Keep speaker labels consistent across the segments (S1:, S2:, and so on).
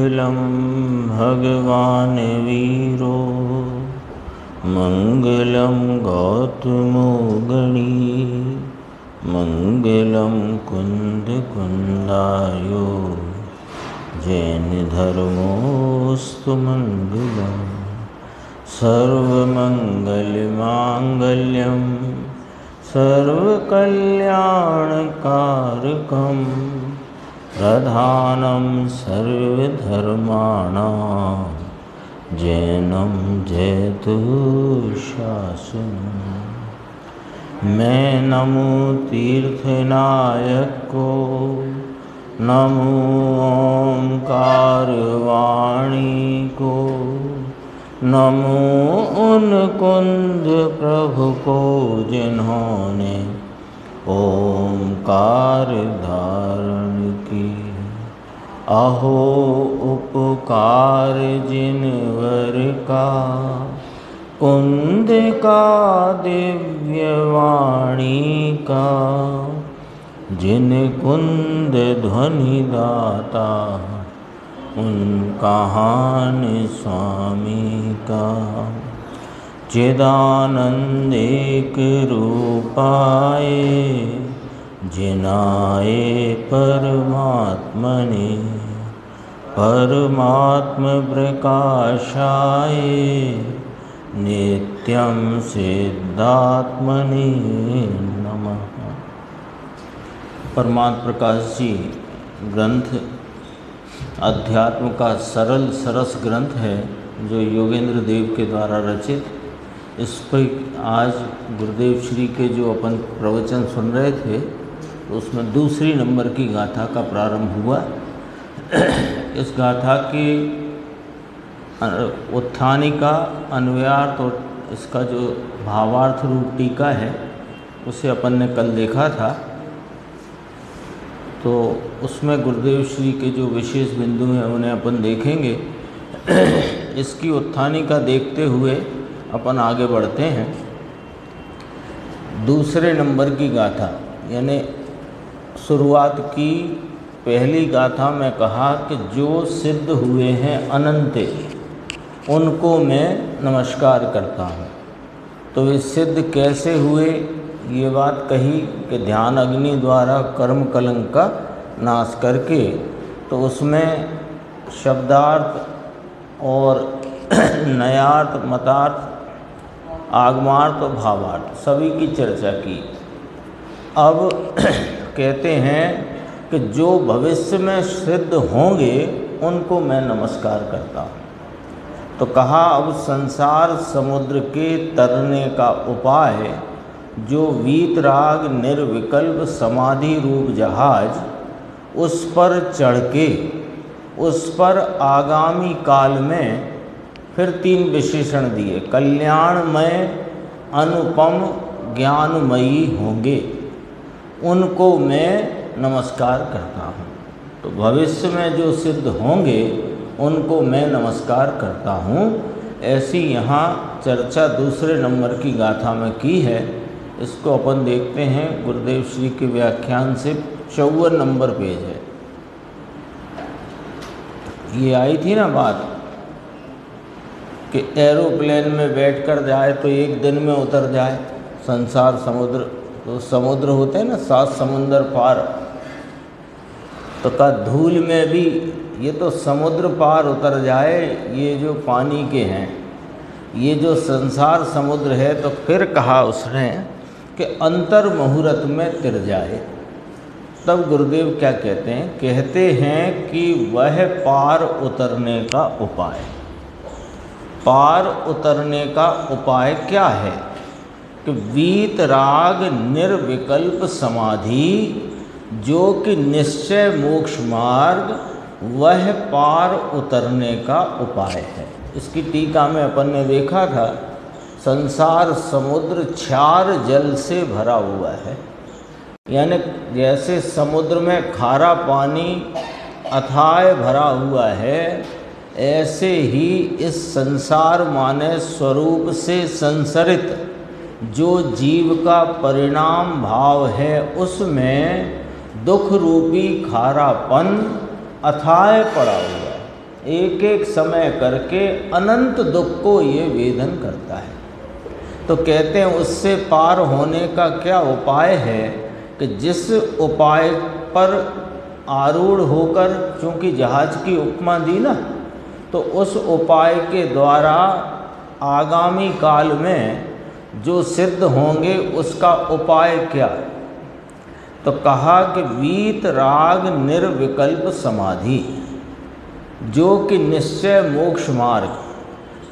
S1: मङ्गलं भगवान् वीरो मङ्गलं गौतमो गणी मङ्गलं कुन्दकुन्दायो जैनधर्मोऽस्तु मङ्गलम् सर्वमङ्गलमाङ्गल्यं सर्वकल्याणकारकं प्रधानं सर्वधर्माणां जैनं जयतु शासनम्। मैं नमो तीर्थनायक को, नमो ओंकार वाणी को, नमो उन कुंद प्रभु को जिन्होंने ओंकार धारण की। अहो उपकार जिनवर का, कुंद का दिव्य वाणी का, जिन कुंद ध्वनि दाता उन कहान स्वामी का। चिदानंद एक रूपाए जिनाए परमात्मने, परमात्म प्रकाशाए नित्यं सिद्धात्मने नमः। परमात्म प्रकाश जी ग्रंथ अध्यात्म का सरल सरस ग्रंथ है जो योगेंद्र देव के द्वारा रचित। इस पर आज गुरुदेव श्री के जो अपन प्रवचन सुन रहे थे तो उसमें दूसरी नंबर की गाथा का प्रारंभ हुआ। इस गाथा के उत्थानिका अन्वयार्थ और इसका जो भावार्थ रूप टीका है उसे अपन ने कल देखा था। तो उसमें गुरुदेव श्री के जो विशेष बिंदु हैं उन्हें अपन देखेंगे। इसकी उत्थानिका देखते हुए अपन आगे बढ़ते हैं। दूसरे नंबर की गाथा यानी शुरुआत की पहली गाथा में कहा कि जो सिद्ध हुए हैं अनंत उनको मैं नमस्कार करता हूँ। तो वे सिद्ध कैसे हुए ये बात कही कि ध्यान अग्नि द्वारा कर्म कलंक का नाश करके। तो उसमें शब्दार्थ और नयार्थ मतार्थ आगमार्थ और भावार्थ सभी की चर्चा की। अब कहते हैं कि जो भविष्य में सिद्ध होंगे उनको मैं नमस्कार करता हूँ। तो कहा अब संसार समुद्र के तरने का उपाय जो वीतराग निर्विकल्प समाधि रूप जहाज उस पर चढ़ के उस पर आगामी काल में फिर तीन विशेषण दिए। कल्याणमय अनुपम ज्ञानमयी होंगे उनको मैं नमस्कार करता हूँ। तो भविष्य में जो सिद्ध होंगे उनको मैं नमस्कार करता हूँ। ऐसी यहाँ चर्चा दूसरे नंबर की गाथा में की है। इसको अपन देखते हैं। गुरुदेव श्री के व्याख्यान से 54 नंबर पेज है। ये आई थी ना बात कि एरोप्लेन में बैठकर जाए तो एक दिन में उतर जाए संसार समुद्र। तो समुद्र होते हैं ना 7 समुंदर पार। तो का धूल में भी ये तो समुद्र पार उतर जाए ये जो पानी के हैं, ये जो संसार समुद्र है। तो फिर कहा उसने कि अंतर मुहूर्त में तिर जाए। तब गुरुदेव क्या कहते हैं? कहते हैं कि वह पार उतरने का उपाय। पार उतरने का उपाय क्या है कि वीतराग निर्विकल्प समाधि जो कि निश्चय मोक्ष मार्ग वह पार उतरने का उपाय है। इसकी टीका में अपन ने देखा था संसार समुद्र क्षार जल से भरा हुआ है। यानी जैसे समुद्र में खारा पानी अथाह भरा हुआ है ऐसे ही इस संसार माने स्वरूप से संसरित जो जीव का परिणाम भाव है उसमें दुख रूपी खारापन अथाह पड़ा हुआ है। एक एक समय करके अनंत दुख को ये वेदन करता है। तो कहते हैं उससे पार होने का क्या उपाय है कि जिस उपाय पर आरूढ़ होकर, चूँकि जहाज की उपमा दी ना, तो उस उपाय के द्वारा आगामी काल में जो सिद्ध होंगे उसका उपाय क्या। तो कहा कि वीत राग निर्विकल्प समाधि, जो कि निश्चय मोक्ष मार्ग,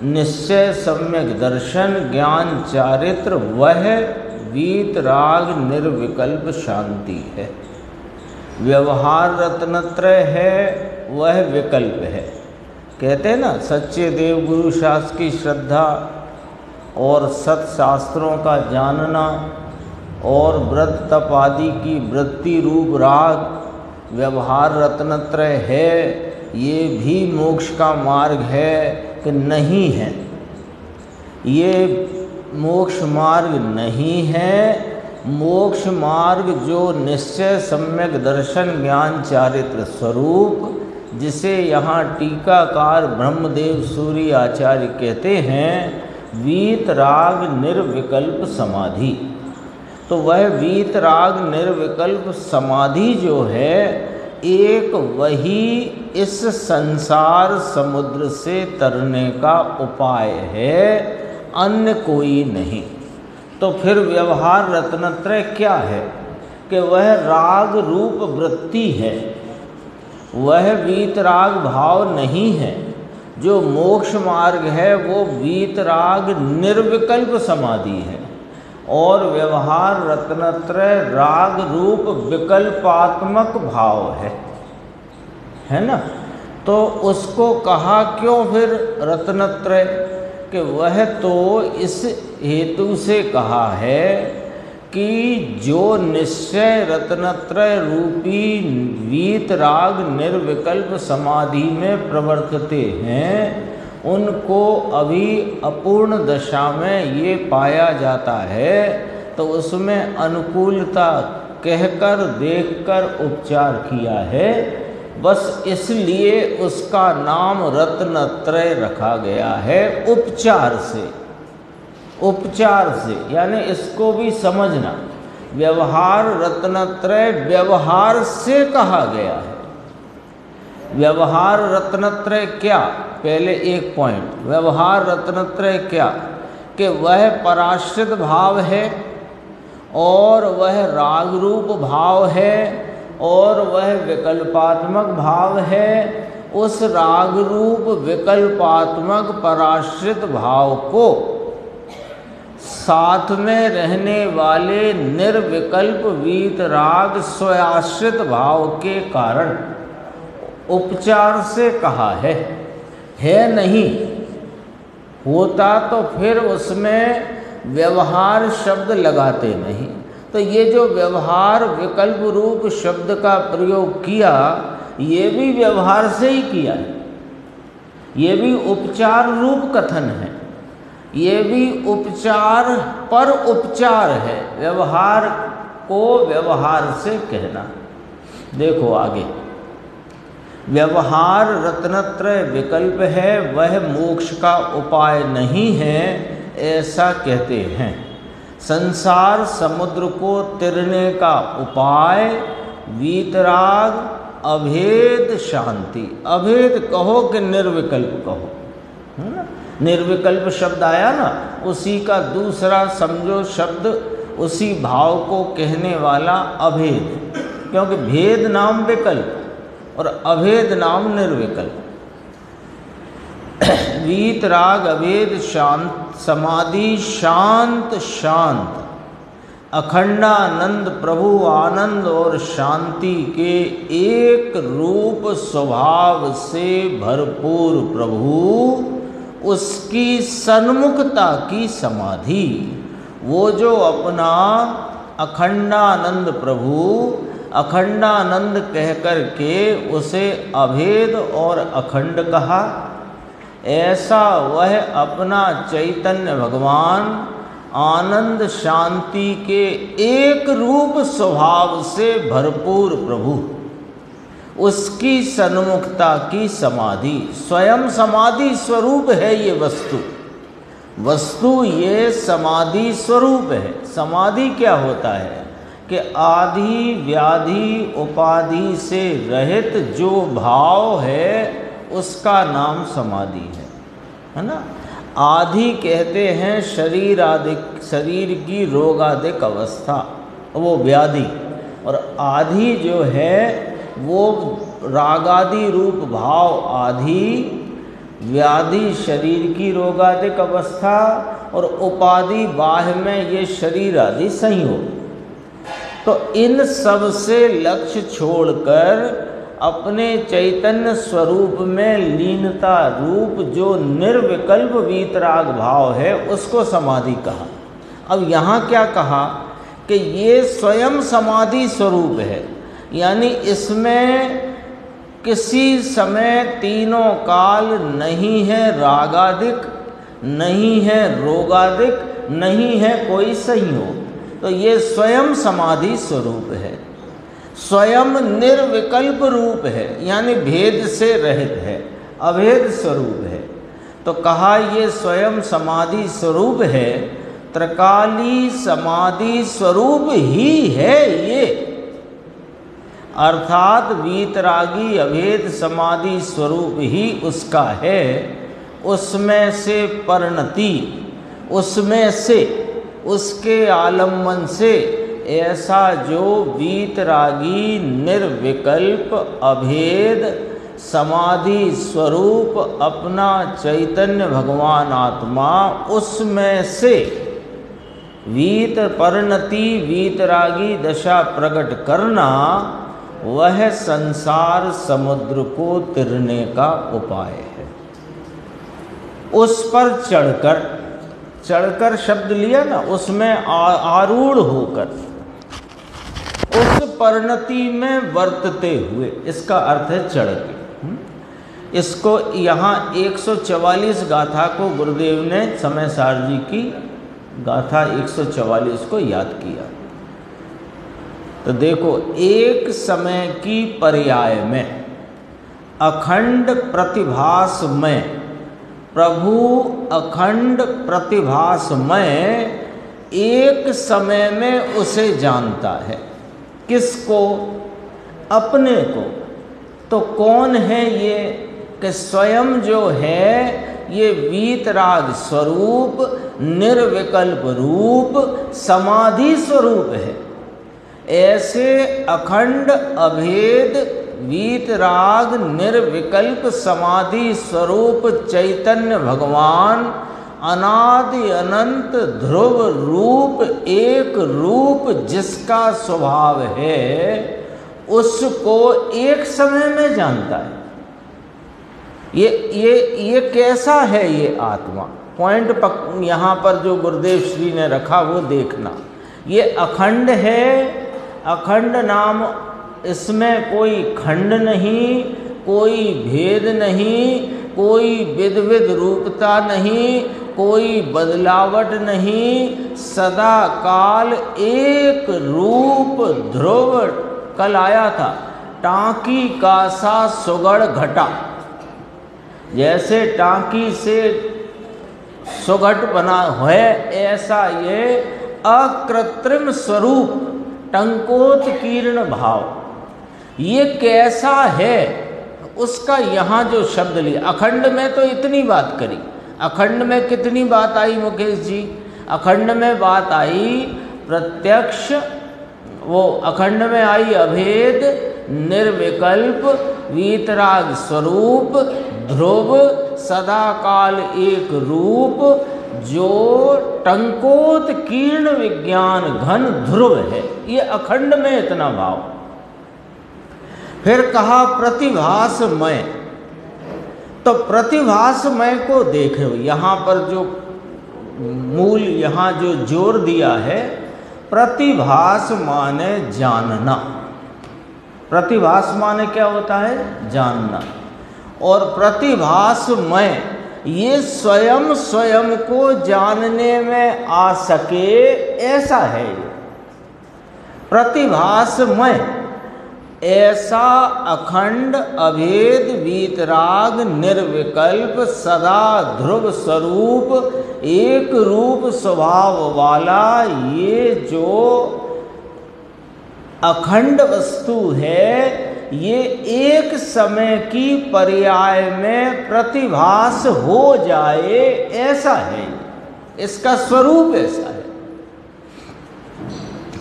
S1: निश्चय सम्यक दर्शन ज्ञान चारित्र, वह वीत राग निर्विकल्प शांति है। व्यवहार रत्नत्रय है, वह विकल्प है। कहते हैं ना, सच्चे देव गुरु शास्त्र की श्रद्धा और सत्शास्त्रों का जानना और व्रत तप आदि की वृत्ति रूप राग व्यवहार रत्नत्रय है, ये भी मोक्ष का मार्ग है कि नहीं है? ये मोक्ष मार्ग नहीं है। मोक्ष मार्ग जो निश्चय सम्यक दर्शन ज्ञान चारित्र स्वरूप, जिसे यहाँ टीकाकार ब्रह्मदेव सूर्य आचार्य कहते हैं वीत राग निर्विकल्प समाधि। तो वह वीत राग निर्विकल्प समाधि जो है, एक वही इस संसार समुद्र से तरने का उपाय है, अन्य कोई नहीं। तो फिर व्यवहार रत्नत्रय क्या है कि वह राग रूप वृत्ति है, वह वीतराग भाव नहीं है। जो मोक्ष मार्ग है वो वीतराग निर्विकल्प समाधि है, और व्यवहार रत्नत्रय राग रूप विकल्पात्मक भाव है ना। तो उसको कहा क्यों फिर रत्नत्रय, कि वह तो इस हेतु से कहा है कि जो निश्चय रत्नत्रय रूपी वीतराग निर्विकल्प समाधि में प्रवर्तते हैं, उनको अभी अपूर्ण दशा में ये पाया जाता है। तो उसमें अनुकूलता कहकर देखकर उपचार किया है, बस इसलिए उसका नाम रत्नत्रय रखा गया है। उपचार से, उपचार से यानी इसको भी समझना, व्यवहार रत्नत्रय व्यवहार से कहा गया है। व्यवहार रत्नत्रय क्या, पहले एक पॉइंट, व्यवहार रत्नत्रय क्या, कि वह पराश्रित भाव है और वह राग रूप भाव है और वह विकल्पात्मक भाव है। उस राग रूप विकल्पात्मक पराश्रित भाव को साथ में रहने वाले निर्विकल्प वीतराग स्वयाश्रित भाव के कारण उपचार से कहा है नहीं। होता तो फिर उसमें व्यवहार शब्द लगाते नहीं। तो ये जो व्यवहार विकल्प रूप शब्द का प्रयोग किया, ये भी व्यवहार से ही किया है, ये भी उपचार रूप कथन है, ये भी उपचार पर उपचार है, व्यवहार को व्यवहार से कहना। देखो आगे, व्यवहार रत्नत्रय विकल्प है, वह मोक्ष का उपाय नहीं है, ऐसा कहते हैं। संसार समुद्र को तिरने का उपाय वीतराग अभेद शांति, अभेद कहो कि निर्विकल्प कहो, है ना। निर्विकल्प शब्द आया ना, उसी का दूसरा समझो शब्द उसी भाव को कहने वाला अभेद, क्योंकि भेद नाम विकल्प और अभेद नाम निर्विकल्प। वीतराग अभेद शांत समाधि शांत शांत अखंडानंद प्रभु आनंद और शांति के एक रूप स्वभाव से भरपूर प्रभु, उसकी सन्मुखता की समाधि। वो जो अपना अखंडानंद प्रभु, अखंडानंद कह कर के उसे अभेद और अखंड कहा, ऐसा वह अपना चैतन्य भगवान आनंद शांति के एक रूप स्वभाव से भरपूर प्रभु, उसकी सन्मुखता की समाधि। स्वयं समाधि स्वरूप है ये वस्तु, वस्तु ये समाधि स्वरूप है। समाधि क्या होता है कि आदि व्याधि उपाधि से रहित जो भाव है उसका नाम समाधि है ना। आदि कहते हैं शरीर आदि, शरीर की रोगादिक अवस्था, वो व्याधि, और आदि जो है वो रागादि रूप भाव आदि, व्याधि शरीर की रोगादिक अवस्था, और उपाधि बाह्य में ये शरीर आदि संयोग। तो इन सब से लक्ष्य छोड़कर अपने चैतन्य स्वरूप में लीनता रूप जो निर्विकल्प वीतराग भाव है उसको समाधि कहा। अब यहाँ क्या कहा कि ये स्वयं समाधि स्वरूप है, यानी इसमें किसी समय तीनों काल नहीं है रागादिक, नहीं है रोगादिक, नहीं है कोई संयोग। तो ये स्वयं समाधि स्वरूप है, स्वयं निर्विकल्प रूप है, यानी भेद से रहित है, अभेद स्वरूप है। तो कहा ये स्वयं समाधि स्वरूप है, त्रिकाली समाधि स्वरूप ही है ये, अर्थात वीतरागी अभेद समाधि स्वरूप ही उसका है। उसमें से परिणति, उसमें से उसके आलम्बन से ऐसा जो वीतरागी निर्विकल्प अभेद समाधि स्वरूप अपना चैतन्य भगवान आत्मा, उसमें से वीत परिणति वीतरागी दशा प्रकट करना, वह संसार समुद्र को तिरने का उपाय है। उस पर चढ़कर शब्द लिया ना, उसमें आरूढ़ होकर उस परिणति में वर्तते हुए, इसका अर्थ है चढ़ के। इसको यहाँ 144 गाथा को गुरुदेव ने समय सार जी की गाथा 144 को याद किया। तो देखो, एक समय की पर्याय में अखंड प्रतिभास में, प्रभु अखंड प्रतिभास में एक समय में उसे जानता है। किसको? अपने को। तो कौन है ये? कि स्वयं जो है ये वीतराग स्वरूप, निर्विकल्प रूप, समाधि स्वरूप है। ऐसे अखंड अभेद वीतराग निर्विकल्प समाधि स्वरूप चैतन्य भगवान, अनादि अनंत ध्रुव रूप, एक रूप जिसका स्वभाव है, उसको एक समय में जानता है। ये कैसा है ये आत्मा? पॉइंट यहाँ पर जो गुरुदेव श्री ने रखा वो देखना। ये अखंड है, अखंड नाम, इसमें कोई खंड नहीं, कोई भेद नहीं, कोई विध रूपता नहीं, कोई बदलावट नहीं, सदा काल एक रूप ध्रुव। कल आया था, टांकी का सा सुगढ़ घटा, जैसे टांकी से सुगढ़ बना है, ऐसा ये अकृत्रिम स्वरूप, टंकोत्कीर्ण भाव। ये कैसा है उसका यहाँ जो शब्द लिया। अखंड में तो इतनी बात करी, अखंड में कितनी बात आई मुकेश जी? अखंड में बात आई प्रत्यक्ष, वो अखंड में आई अभेद, निर्विकल्प, वीतराग स्वरूप, ध्रुव, सदा काल एक रूप, जो टंकोत्कीर्ण विज्ञान घन ध्रुव है। ये अखंड में इतना भाव। फिर कहा प्रतिभासमय। तो प्रतिभासमय को देखो, यहाँ पर जो मूल, यहाँ जो जोर दिया है, प्रतिभास माने जानना। प्रतिभास माने क्या होता है? जानना। और प्रतिभासमय, ये स्वयं स्वयं को जानने में आ सके, ऐसा है ये प्रतिभासमय। ऐसा अखंड अभेद वीतराग निर्विकल्प सदा ध्रुव स्वरूप एक रूप स्वभाव वाला ये जो अखंड वस्तु है, ये एक समय की पर्याय में प्रतिभास हो जाए, ऐसा है। इसका स्वरूप ऐसा है।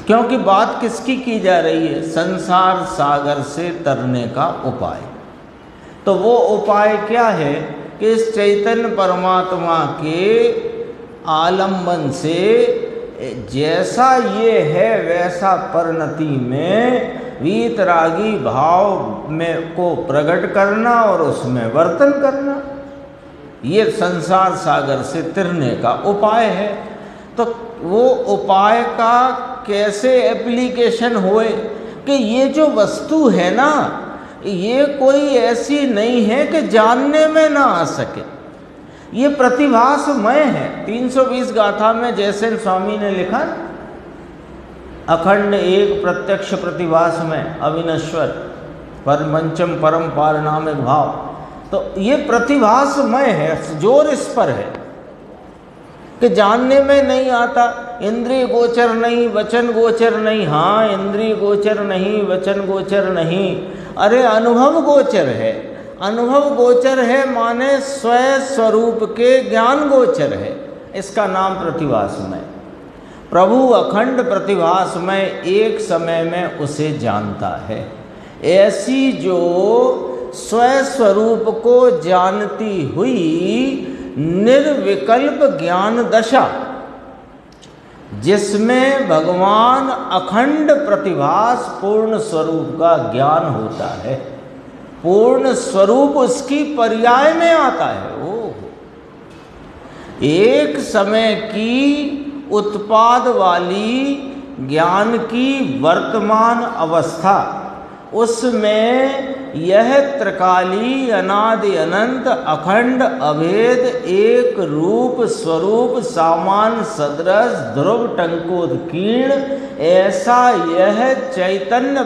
S1: क्योंकि बात किसकी की जा रही है? संसार सागर से तरने का उपाय। तो वो उपाय क्या है कि इस चैतन्य परमात्मा के आलंबन से जैसा ये है वैसा परिणति में वीतरागी भाव में को प्रकट करना और उसमें वर्तन करना, ये संसार सागर से तिरने का उपाय है। तो वो उपाय का कैसे एप्लीकेशन होए कि ये जो वस्तु है ना, ये कोई ऐसी नहीं है कि जानने में ना आ सके, ये प्रतिभासमय है। 320 गाथा में जैसे स्वामी ने लिखा, अखंड एक प्रत्यक्ष प्रतिभासमय अविनश्वर परमंचम परम पारनामिक भाव। तो ये प्रतिभासमय है, जोर इस पर है कि जानने में नहीं आता, इंद्रिय गोचर नहीं, वचन गोचर नहीं। हाँ, इंद्रिय गोचर नहीं, वचन गोचर नहीं, अरे अनुभव गोचर है। अनुभव गोचर है माने स्वयं स्वरूप के ज्ञान गोचर है, इसका नाम प्रतिभासमय। प्रभु अखंड प्रतिभासमय एक समय में उसे जानता है। ऐसी जो स्वयं स्वरूप को जानती हुई निर्विकल्प ज्ञान दशा, जिसमें भगवान अखंड प्रतिभास पूर्ण स्वरूप का ज्ञान होता है, पूर्ण स्वरूप उसकी पर्याय में आता है। वो एक समय की उत्पाद वाली ज्ञान की वर्तमान अवस्था, उसमें यह त्रिकाली अनादि अनंत अखंड अभेद एक रूप स्वरूप सामान सदृश ध्रुव टंकोत्कीर्ण, ऐसा यह चैतन्य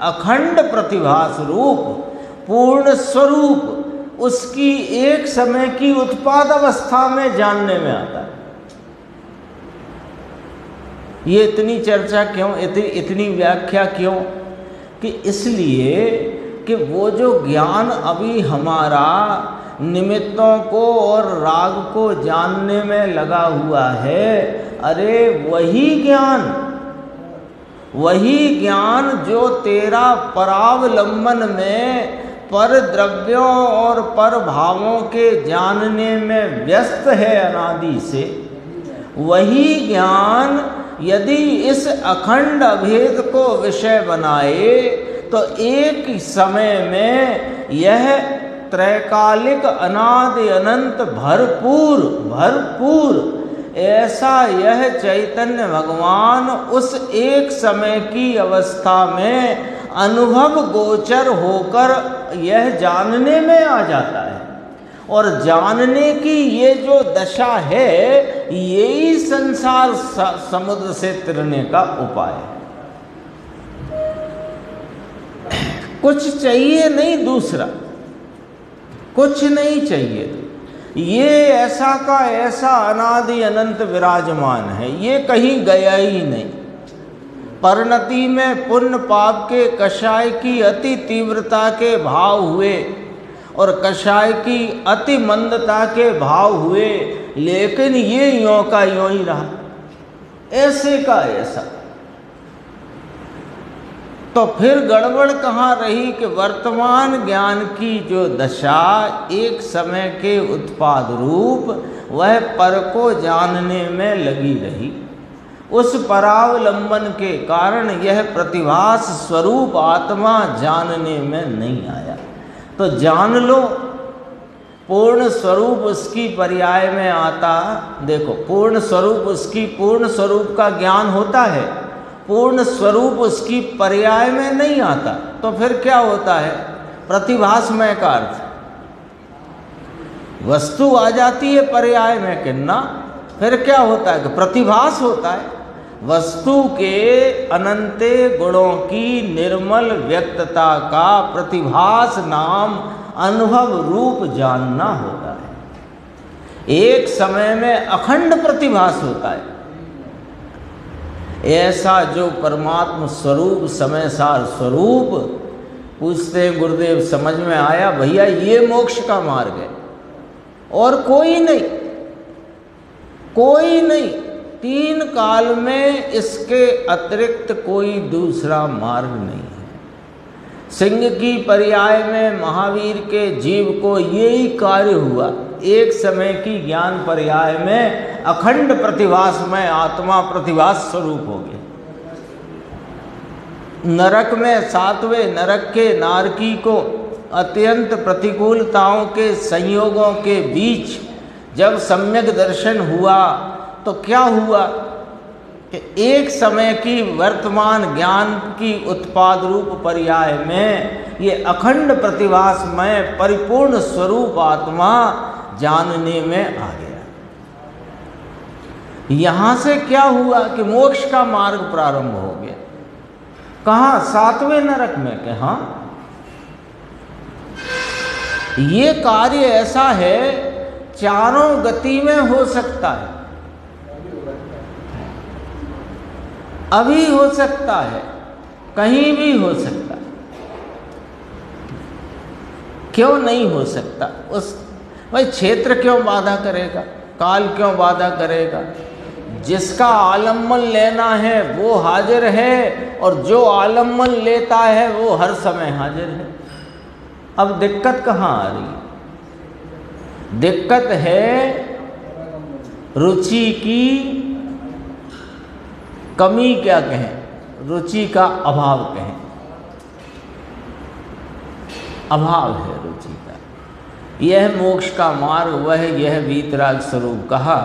S1: अखंड प्रतिभास रूप पूर्ण स्वरूप उसकी एक समय की उत्पाद अवस्था में जानने में आता है। ये इतनी चर्चा क्यों, इतनी व्याख्या क्यों? कि इसलिए कि वो जो ज्ञान अभी हमारा निमित्तों को और राग को जानने में लगा हुआ है, अरे वही ज्ञान जो तेरा परावलंबन में पर द्रव्यों और पर भावों के जानने में व्यस्त है अनादि से, वही ज्ञान यदि इस अखंड अभेद को विषय बनाए तो एक समय में यह त्रैकालिक अनादि अनंत भरपूर ऐसा यह चैतन्य भगवान उस एक समय की अवस्था में अनुभव गोचर होकर यह जानने में आ जाता है। और जानने की ये जो दशा है, यही संसार समुद्र से तिरने का उपाय है। कुछ चाहिए नहीं, दूसरा कुछ नहीं चाहिए। ये ऐसा का ऐसा अनादि अनंत विराजमान है, ये कहीं गया ही नहीं। परिणति में पुण्य पाप के कषाय की अति तीव्रता के भाव हुए और कषाय की अति मंदता के भाव हुए, लेकिन ये यों का यों ही रहा, ऐसे का ऐसा। तो फिर गड़बड़ कहाँ रही कि वर्तमान ज्ञान की जो दशा एक समय के उत्पाद रूप, वह पर को जानने में लगी रही। उस परावलंबन के कारण यह प्रतिभास स्वरूप आत्मा जानने में नहीं आया। तो जान लो, पूर्ण स्वरूप उसकी पर्याय में आता। देखो, पूर्ण स्वरूप उसकी पूर्ण स्वरूप का ज्ञान होता है, पूर्ण स्वरूप उसकी पर्याय में नहीं आता। तो फिर क्या होता है? प्रतिभासमय का अर्थ वस्तु आ जाती है पर्याय में, किन्ना फिर क्या होता है कि प्रतिभास होता है। वस्तु के अनंत गुणों की निर्मल व्यक्तता का प्रतिभास नाम अनुभव रूप जानना होता है। एक समय में अखंड प्रतिभास होता है। ऐसा जो परमात्म स्वरूप समय सार स्वरूप, पूछते गुरुदेव समझ में आया भैया ये मोक्ष का मार्ग है और कोई नहीं, कोई नहीं, तीन काल में इसके अतिरिक्त कोई दूसरा मार्ग नहीं है। सिंह की पर्याय में महावीर के जीव को यही कार्य हुआ। एक समय की ज्ञान पर्याय में अखंड प्रतिभास में आत्मा प्रतिभास स्वरूप हो गया। नरक में सातवें नरक के नारकी को अत्यंत प्रतिकूलताओं के संयोगों के बीच जब सम्यक दर्शन हुआ तो क्या हुआ कि एक समय की वर्तमान ज्ञान की उत्पाद रूप पर्याय में ये अखंड प्रतिभास में परिपूर्ण स्वरूप आत्मा जानने में आ गया। यहाँ से क्या हुआ कि मोक्ष का मार्ग प्रारंभ हो गया। कहाँ? सातवें नरक में। के हाँ, ये कार्य ऐसा है चारों गति में हो सकता है, अभी हो सकता है, कहीं भी हो सकता है। क्यों नहीं हो सकता? उस भाई क्षेत्र क्यों बाधा करेगा, काल क्यों बाधा करेगा? जिसका आलम्बन लेना है वो हाजिर है और जो आलम्बन लेता है वो हर समय हाजिर है। अब दिक्कत कहाँ आ रही है? दिक्कत है रुचि की कमी, क्या कहें, रुचि का अभाव कहें। अभाव है रुचि का। यह मोक्ष का मार्ग वह यह वीतराग स्वरूप कहा।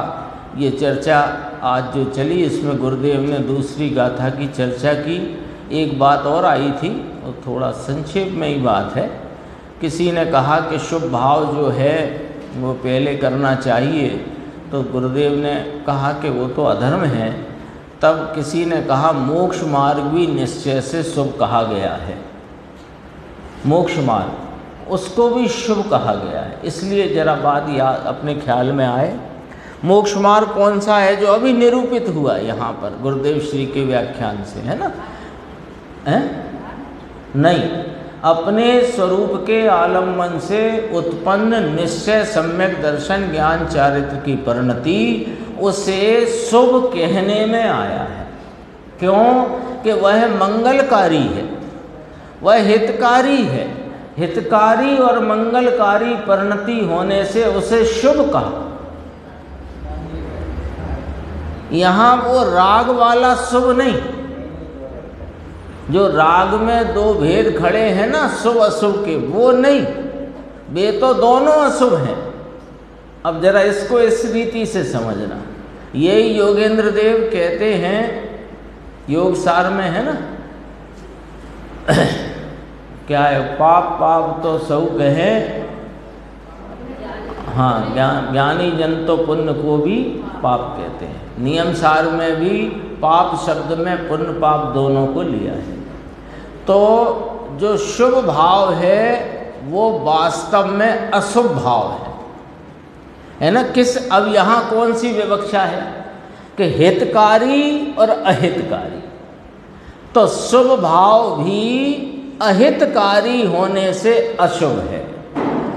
S1: ये चर्चा आज जो चली इसमें गुरुदेव ने दूसरी गाथा की चर्चा की। एक बात और आई थी और थोड़ा संक्षेप में ही बात है। किसी ने कहा कि शुभ भाव जो है वो पहले करना चाहिए, तो गुरुदेव ने कहा कि वो तो अधर्म है। तब किसी ने कहा मोक्ष मार्ग भी निश्चय से शुभ कहा गया है, मोक्ष मार्ग उसको भी शुभ कहा गया है। इसलिए जरा बात याद अपने ख्याल में आए। मोक्ष मार्ग कौन सा है जो अभी निरूपित हुआ यहाँ पर गुरुदेव श्री के व्याख्यान से, है ना? है नहीं, अपने स्वरूप के आलम्बन से उत्पन्न निश्चय सम्यक दर्शन ज्ञान चारित्र की परिणति, उसे शुभ कहने में आया है। क्यों? कि वह मंगलकारी है, वह हितकारी है। हितकारी और मंगलकारी परिणति होने से उसे शुभ कहा। यहाँ वो राग वाला शुभ नहीं, जो राग में दो भेद खड़े हैं ना शुभ अशुभ के, वो नहीं, वे तो दोनों अशुभ हैं। अब जरा इसको इस रीति से समझना। यही योगेंद्र देव कहते हैं, योग सार में है ना, क्या है, पाप पाप तो सौ कहे, हाँ, ज्ञानी जन तो पुण्य को भी पाप कहते हैं। नियम सार में भी पाप शब्द में पुण्य पाप दोनों को लिया है। तो जो शुभ भाव है वो वास्तव में अशुभ भाव है ना? किस, अब यहाँ कौन सी विवक्षा है कि हितकारी और अहितकारी। तो शुभ भाव भी अहितकारी होने से अशुभ है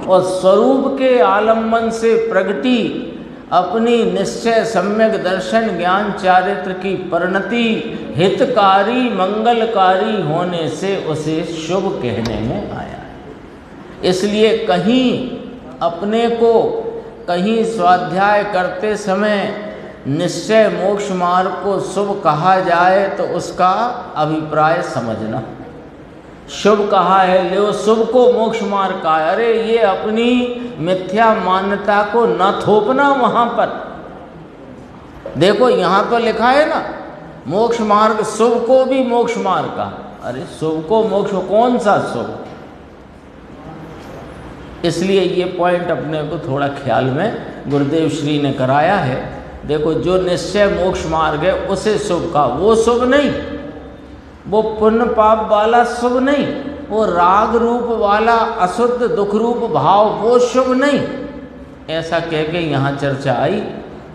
S1: और स्वरूप के आलम्बन से प्रगति अपनी निश्चय सम्यक दर्शन ज्ञान चारित्र की परिणति हितकारी मंगलकारी होने से उसे शुभ कहने में आया है। इसलिए कहीं अपने को कहीं स्वाध्याय करते समय निश्चय मोक्ष मार्ग को शुभ कहा जाए तो उसका अभिप्राय समझना। शुभ कहा है, ले शुभ को मोक्ष मार्ग का, अरे ये अपनी मिथ्या मान्यता को न थोपना वहाँ पर। देखो यहाँ पर लिखा है ना, मोक्ष मार्ग शुभ को भी मोक्ष मार्ग का। अरे शुभ को मोक्ष, कौन सा शुभ? इसलिए ये पॉइंट अपने को थोड़ा ख्याल में गुरुदेव श्री ने कराया है देखो जो निश्चय मोक्ष मार्ग है उसे शुभ का, वो शुभ नहीं, वो पुण्य पाप वाला शुभ नहीं, वो राग रूप वाला अशुद्ध दुख रूप भाव वो शुभ नहीं। ऐसा कह के यहाँ चर्चा आई।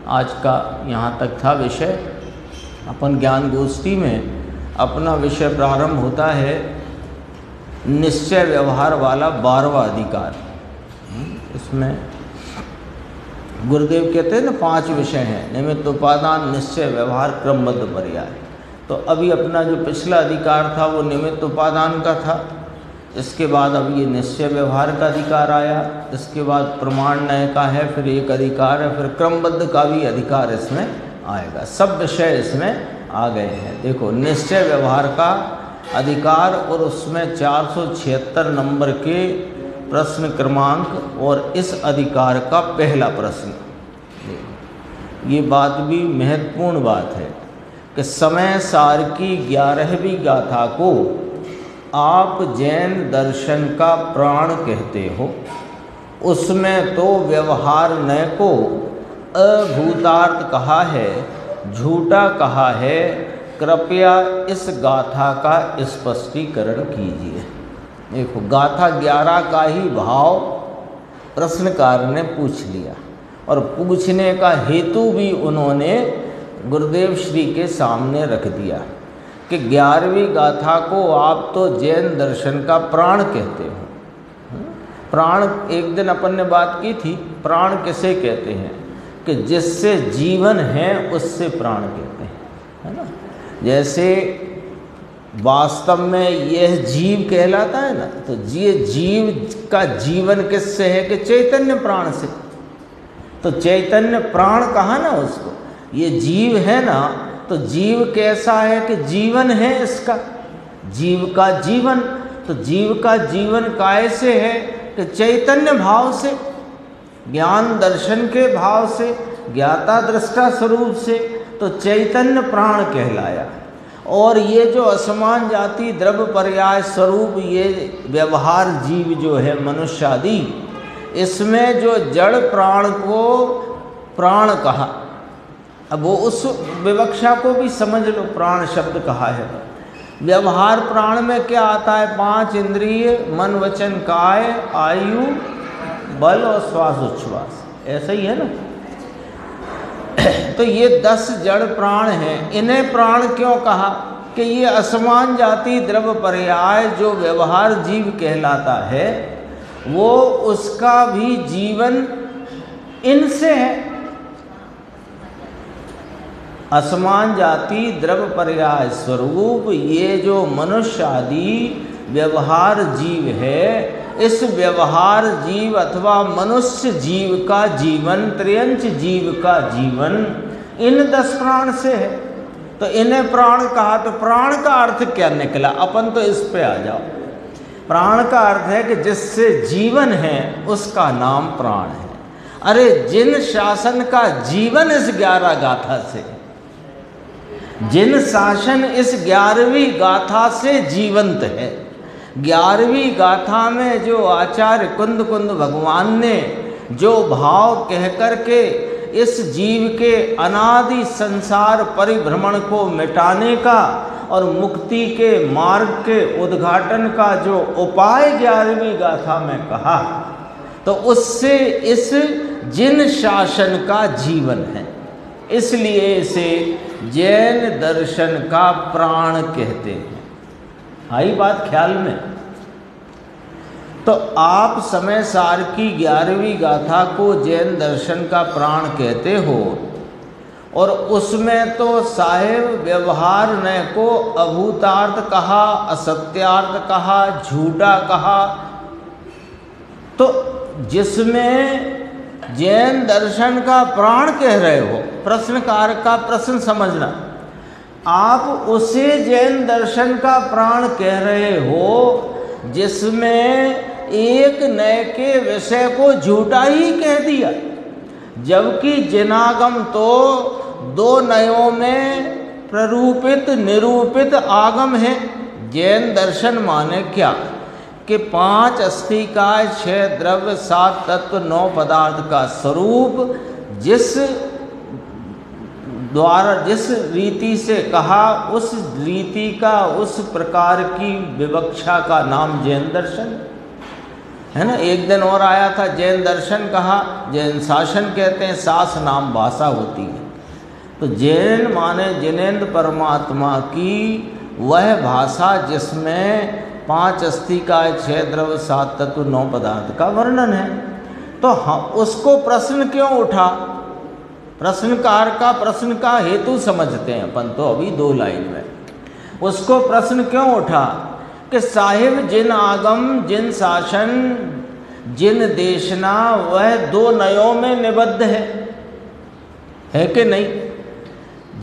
S1: आज का यहाँ तक था विषय। अपन ज्ञान गोष्ठी में अपना विषय प्रारंभ होता है निश्चय व्यवहार वाला 12वां अधिकार। इसमें गुरुदेव कहते हैं ना 5 विषय हैं, निमित्त उपादान निश्चय व्यवहार क्रमबद्ध पर्याय। तो अभी अपना जो पिछला अधिकार था वो निमित्त उपादान का था, इसके बाद अब ये निश्चय व्यवहार का अधिकार आया, इसके बाद प्रमाण न्याय का है, फिर एक अधिकार है, फिर क्रमबद्ध का भी अधिकार इसमें आएगा। सब विषय इसमें आ गए हैं। देखो निश्चय व्यवहार का अधिकार और उसमें 476 नंबर के प्रश्न क्रमांक और इस अधिकार का पहला प्रश्न। ये बात भी महत्वपूर्ण बात है कि समय सार की 11वीं गाथा को आप जैन दर्शन का प्राण कहते हो। उसमें तो व्यवहार नय को अभूतार्थ कहा है, झूठा कहा है। कृपया इस गाथा का स्पष्टीकरण कीजिए। देखो गाथा 11 का ही भाव प्रश्नकार ने पूछ लिया और पूछने का हेतु भी उन्होंने गुरुदेव श्री के सामने रख दिया कि 11वीं गाथा को आप तो जैन दर्शन का प्राण कहते हो। प्राण एक दिन अपन ने बात की थी, प्राण किसे कहते हैं कि जिससे जीवन है उससे प्राण कहते हैं, है ना। जैसे वास्तव में यह जीव कहलाता है ना, तो ये जीव का जीवन किससे है कि चैतन्य प्राण से। तो चैतन्य प्राण कहा ना उसको, ये जीव है ना, तो जीव कैसा है कि जीवन है इसका, जीव का जीवन। तो जीव का जीवन कैसे है कि चैतन्य भाव से, ज्ञान दर्शन के भाव से, ज्ञाता दृष्टा स्वरूप से, तो चैतन्य प्राण कहलाया। और ये जो असमान जाति द्रव्य पर्याय स्वरूप ये व्यवहार जीव जो है मनुष्य आदि, इसमें जो जड़ प्राण को प्राण कहा। अब वो उस विवक्षा को भी समझ लो, प्राण शब्द कहा है। व्यवहार प्राण में क्या आता है? 5 इंद्रिय, मन वचन काय, आयु बल और श्वास उच्छ्वास, ऐसा ही है ना। तो ये 10 जड़ प्राण हैं। इन्हें प्राण क्यों कहा कि ये असमान जाति द्रव्य पर्याय जो व्यवहार जीव कहलाता है, वो उसका भी जीवन इनसे है। असमान जाति द्रव्य पर्याय स्वरूप ये जो मनुष्य आदि व्यवहार जीव है, इस व्यवहार जीव अथवा मनुष्य जीव का जीवन, त्रियंच जीव का जीवन इन 10 प्राण से है। तो इन्हें प्राण कहा। तो प्राण का अर्थ क्या निकला? अपन तो इस पे आ जाओ। प्राण का अर्थ है कि जिससे जीवन है उसका नाम प्राण है। अरे जिन शासन का जीवन इस 11 गाथा से, जिन शासन इस 11वीं गाथा से जीवंत है। 11वीं गाथा में जो आचार्य कुंद भगवान ने जो भाव कह कर के इस जीव के अनादि संसार परिभ्रमण को मिटाने का और मुक्ति के मार्ग के उद्घाटन का जो उपाय 11वीं गाथा में कहा, तो उससे इस जिन शासन का जीवन है, इसलिए इसे जैन दर्शन का प्राण कहते हैं। आई बात ख्याल में? तो आप समय सार की 11वीं गाथा को जैन दर्शन का प्राण कहते हो, और उसमें तो साहेब व्यवहार ने को अभूतार्थ कहा, असत्यार्थ कहा, झूठा कहा। तो जिसमें जैन दर्शन का प्राण कह रहे हो, प्रश्नकार का प्रश्न समझना, आप उसे जैन दर्शन का प्राण कह रहे हो जिसमें एक नए के विषय को झूठा ही कह दिया, जबकि जिनागम तो 2 नयों में प्ररूपित निरूपित आगम है। जैन दर्शन माने क्या कि 5 अस्थिकाय, 6 द्रव्य, 7 तत्व, 9 पदार्थ का स्वरूप जिस द्वारा जिस रीति से कहा उस रीति का, उस प्रकार की विवक्षा का नाम जैन दर्शन है ना। एक दिन और आया था, जैन दर्शन कहा, जैन शासन कहते हैं, शास नाम भाषा होती है। तो जैन माने जिनेन्द्र परमात्मा की वह भाषा जिसमें 5 अस्थिकाय 6 द्रव्य 7 तत्व 9 पदार्थ का वर्णन है। तो हम उसको प्रश्न क्यों उठा, प्रश्नकार का प्रश्न का हेतु समझते हैं अपन तो अभी 2 लाइन में। उसको प्रश्न क्यों उठा कि साहिब जिन आगम, जिन शासन, जिन देशना वह 2 नयों में निबद्ध है कि नहीं।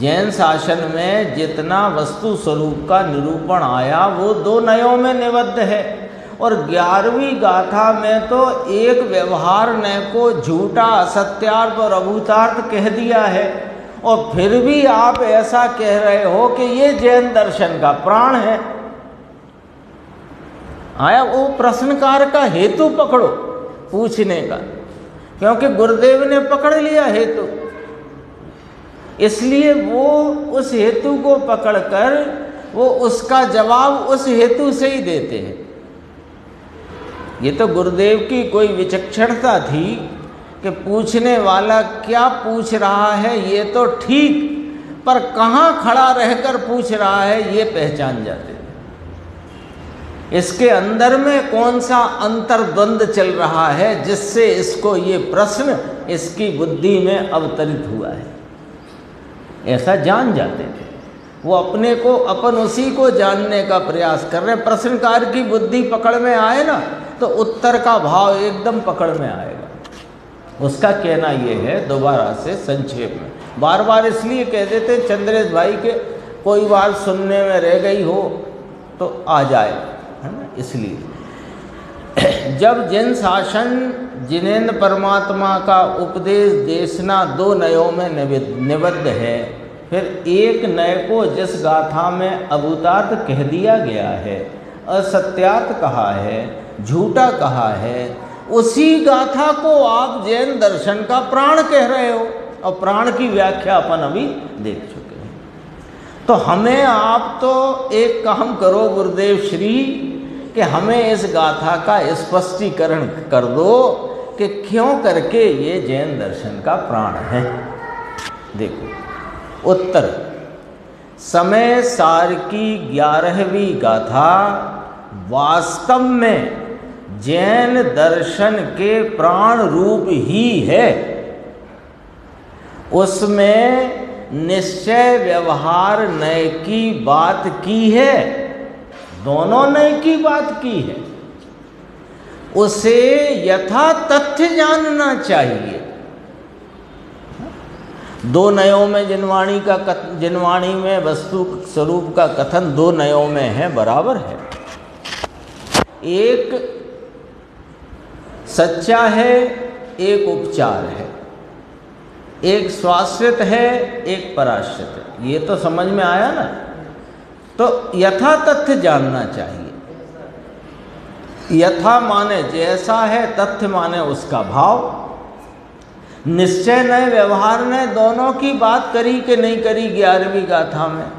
S1: जैन शासन में जितना वस्तु स्वरूप का निरूपण आया वो 2 नयों में निबद्ध है। और 11वीं गाथा में तो एक व्यवहार नय को झूठा, असत्यार्थ और अभूतार्थ कह दिया है। और फिर भी आप ऐसा कह रहे हो कि ये जैन दर्शन का प्राण है। आया वो प्रश्नकार का हेतु पकड़ो पूछने का, क्योंकि गुरुदेव ने पकड़ लिया हेतु, इसलिए वो उस हेतु को पकड़कर वो उसका जवाब उस हेतु से ही देते हैं। ये तो गुरुदेव की कोई विचक्षणता थी कि पूछने वाला क्या पूछ रहा है ये तो ठीक, पर कहाँ खड़ा रहकर पूछ रहा है ये पहचान जाते थे। इसके अंदर में कौन सा अंतर्द्वंद चल रहा है जिससे इसको ये प्रश्न इसकी बुद्धि में अवतरित हुआ है, ऐसा जान जाते थे। वो अपने को, अपन उसी को जानने का प्रयास कर रहे हैं। प्रश्नकार की बुद्धि पकड़ में आए ना तो उत्तर का भाव एकदम पकड़ में आएगा। उसका कहना ये है, दोबारा से संक्षेप में, बार बार इसलिए कह देते चंद्रेश भाई के कोई बात सुनने में रह गई हो तो आ जाए, है ना। इसलिए जब जैन शासन जिनेन्द्र परमात्मा का उपदेश देशना 2 नयों में निबद्ध है, फिर एक नय को जिस गाथा में अभूतार्थ कह दिया गया है, असत्यार्थ कहा है, झूठा कहा है, उसी गाथा को आप जैन दर्शन का प्राण कह रहे हो। और प्राण की व्याख्या अपन अभी देख चुके हैं। तो हमें आप तो एक काम करो गुरुदेव श्री कि हमें इस गाथा का स्पष्टीकरण कर दो कि क्यों करके ये जैन दर्शन का प्राण है। देखो उत्तर, समय सार की 11वीं गाथा वास्तव में जैन दर्शन के प्राण रूप ही है। उसमें निश्चय व्यवहार नय की बात की है, दोनों नय की बात की है। उसे यथा तथ्य जानना चाहिए। 2 नयों में जिनवाणी में वस्तु स्वरूप का कथन 2 नयों में है, बराबर है। एक सच्चा है, एक उपचार है, एक स्वाश्रित है, एक पराश्रित है। ये तो समझ में आया ना। तो यथा तथ्य जानना चाहिए। यथा माने जैसा है, तथ्य माने उसका भाव। निश्चय नय व्यवहार ने दोनों की बात करी कि नहीं करी 11वीं गाथा में।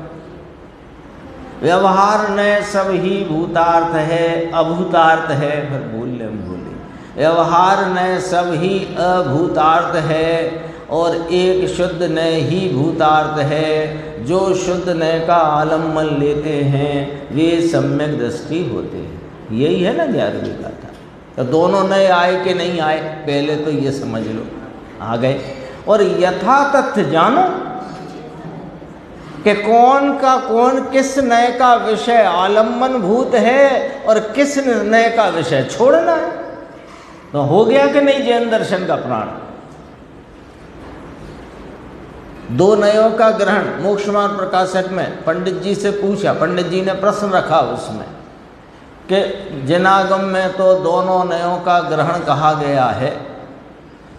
S1: व्यवहार नय सब ही भूतार्थ है, अभूतार्थ है, फिर भूले व्यवहार नय सब ही अभूतार्थ है और एक शुद्ध नय ही भूतार्थ है। जो शुद्ध नय का आलम्बन लेते हैं वे सम्यक दृष्टि होते हैं। यही है ना 11वीं गाथा। तो दोनों नय आए कि नहीं आए, पहले तो ये समझ लो, आ गए। और यथा तथ्य जानो कि कौन किस नय का विषय आलम्बन भूत है और किस नय का विषय छोड़ना है। तो हो गया कि नहीं जैन दर्शन का प्राण। 2 नयों का ग्रहण मोक्ष मार्ग प्रकाशक में पंडित जी से पूछा, पंडित जी ने प्रश्न रखा उसमें कि जिनागम में तो दोनों नयों का ग्रहण कहा गया है,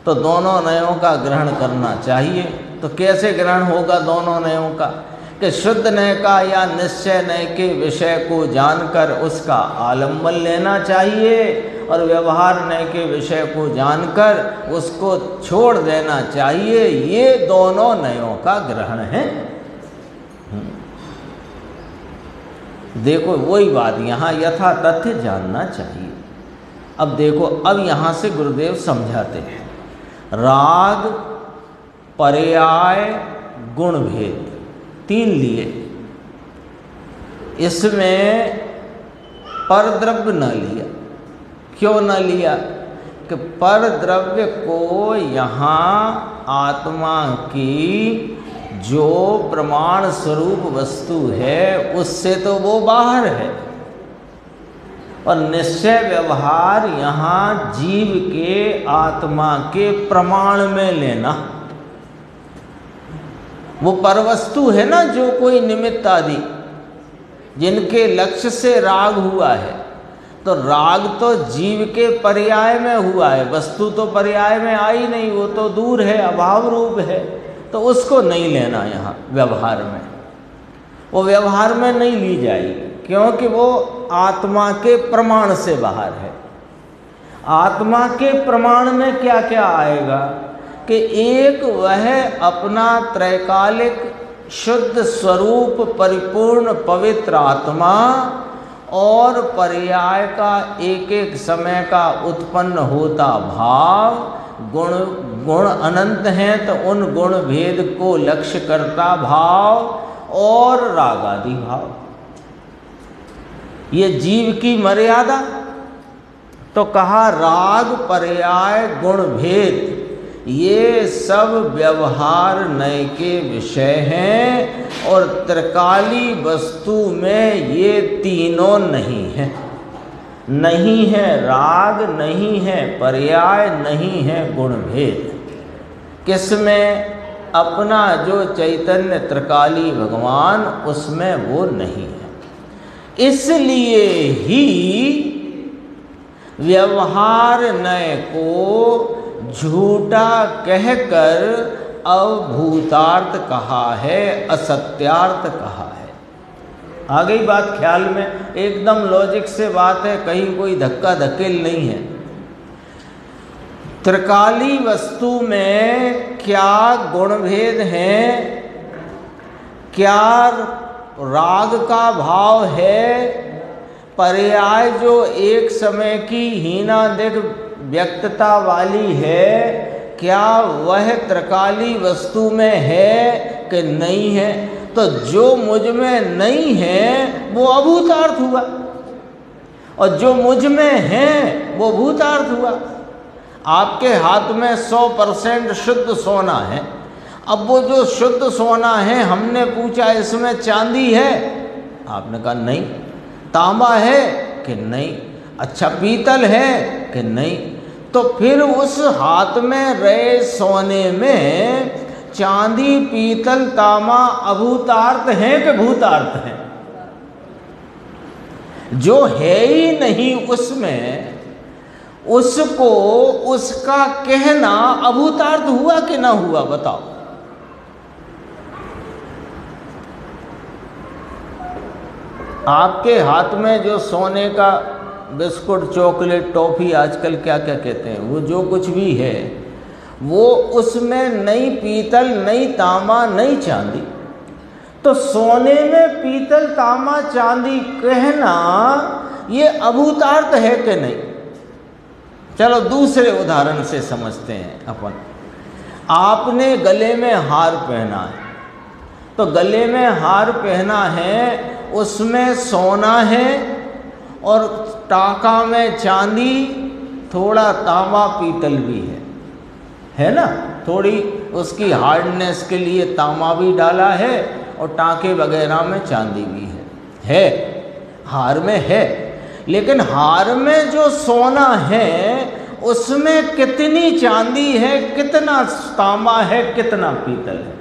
S1: तो दोनों नयों का ग्रहण करना चाहिए। तो कैसे ग्रहण होगा दोनों नयों का? कि शुद्ध नय का या निश्चय नय के विषय को जानकर उसका आलम्बन लेना चाहिए और व्यवहार नय के विषय को जानकर उसको छोड़ देना चाहिए। ये दोनों नयों का ग्रहण है। देखो वही बात यहाँ यथा तथ्य जानना चाहिए। अब देखो, अब यहाँ से गुरुदेव समझाते हैं राग, पर्याय, गुण भेद, तीन लिए। इसमें परद्रव्य न लिया। क्यों न लिया? कि परद्रव्य को यहाँ आत्मा की जो प्रमाण स्वरूप वस्तु है उससे तो वो बाहर है, और निश्चय व्यवहार यहाँ जीव के आत्मा के प्रमाण में लेना। वो परवस्तु है ना, जो कोई निमित्त आदि जिनके लक्ष्य से राग हुआ है, तो राग तो जीव के पर्याय में हुआ है, वस्तु तो पर्याय में आई नहीं, वो तो दूर है, अभाव रूप है, तो उसको नहीं लेना यहाँ व्यवहार में। वो व्यवहार में नहीं ली जाएगी, क्योंकि वो आत्मा के प्रमाण से बाहर है। आत्मा के प्रमाण में क्या क्या आएगा कि एक वह अपना त्रैकालिक शुद्ध स्वरूप परिपूर्ण पवित्र आत्मा, और पर्याय का एक एक समय का उत्पन्न होता भाव। गुण अनंत हैं तो उन गुण भेद को लक्ष्य करता भाव, और राग आदि भाव। ये जीव की मर्यादा। तो कहा राग, पर्याय, गुण भेद ये सब व्यवहार नय के विषय हैं, और त्रिकाली वस्तु में ये तीनों नहीं है। नहीं है राग, नहीं है पर्याय, नहीं है गुण भेद। किसमें? अपना जो चैतन्य त्रिकाली भगवान, उसमें वो नहीं है। इसलिए ही व्यवहार नय को झूठा कहकर अभूतार्थ कहा है, असत्यार्थ कहा है। आ गई बात ख्याल में? एकदम लॉजिक से बात है, कहीं कोई धक्का धकेल नहीं है। त्रिकाली वस्तु में क्या गुण भेद हैं, क्या राग का भाव है, पर्याय जो एक समय की हीनादिक व्यक्तता वाली है, क्या वह त्रिकाली वस्तु में है कि नहीं है? तो जो मुझ में नहीं है वो अभूतार्थ हुआ, और जो मुझ में है वो भूतार्थ हुआ। आपके हाथ में 100% शुद्ध सोना है। अब वो जो शुद्ध सोना है, हमने पूछा इसमें चांदी है? आपने कहा नहीं। तांबा है कि नहीं? अच्छा पीतल है कि नहीं? तो फिर उस हाथ में रहे सोने में चांदी, पीतल, तांबा अभूतार्थ हैं कि भूतार्थ हैं? जो है ही नहीं उसमें, उसको उसका कहना अभूतार्थ हुआ कि ना हुआ? बताओ। आपके हाथ में जो सोने का बिस्कुट, चॉकलेट, टॉफ़ी, आजकल क्या क्या कहते हैं, वो जो कुछ भी है, वो उसमें नहीं पीतल, नहीं तांबा, नहीं चांदी। तो सोने में पीतल, तांबा, चांदी कहना ये अभूतार्थ है कि नहीं? चलो दूसरे उदाहरण से समझते हैं अपन। आपने गले में हार पहना है, तो गले में हार पहना है, उसमें सोना है और टाका में चांदी, थोड़ा तांबा पीतल भी है ना? थोड़ी उसकी हार्डनेस के लिए तांबा भी डाला है, और टाके वगैरह में चांदी भी है, हार में है। लेकिन हार में जो सोना है उसमें कितनी चांदी है, कितना तांबा है, कितना पीतल है?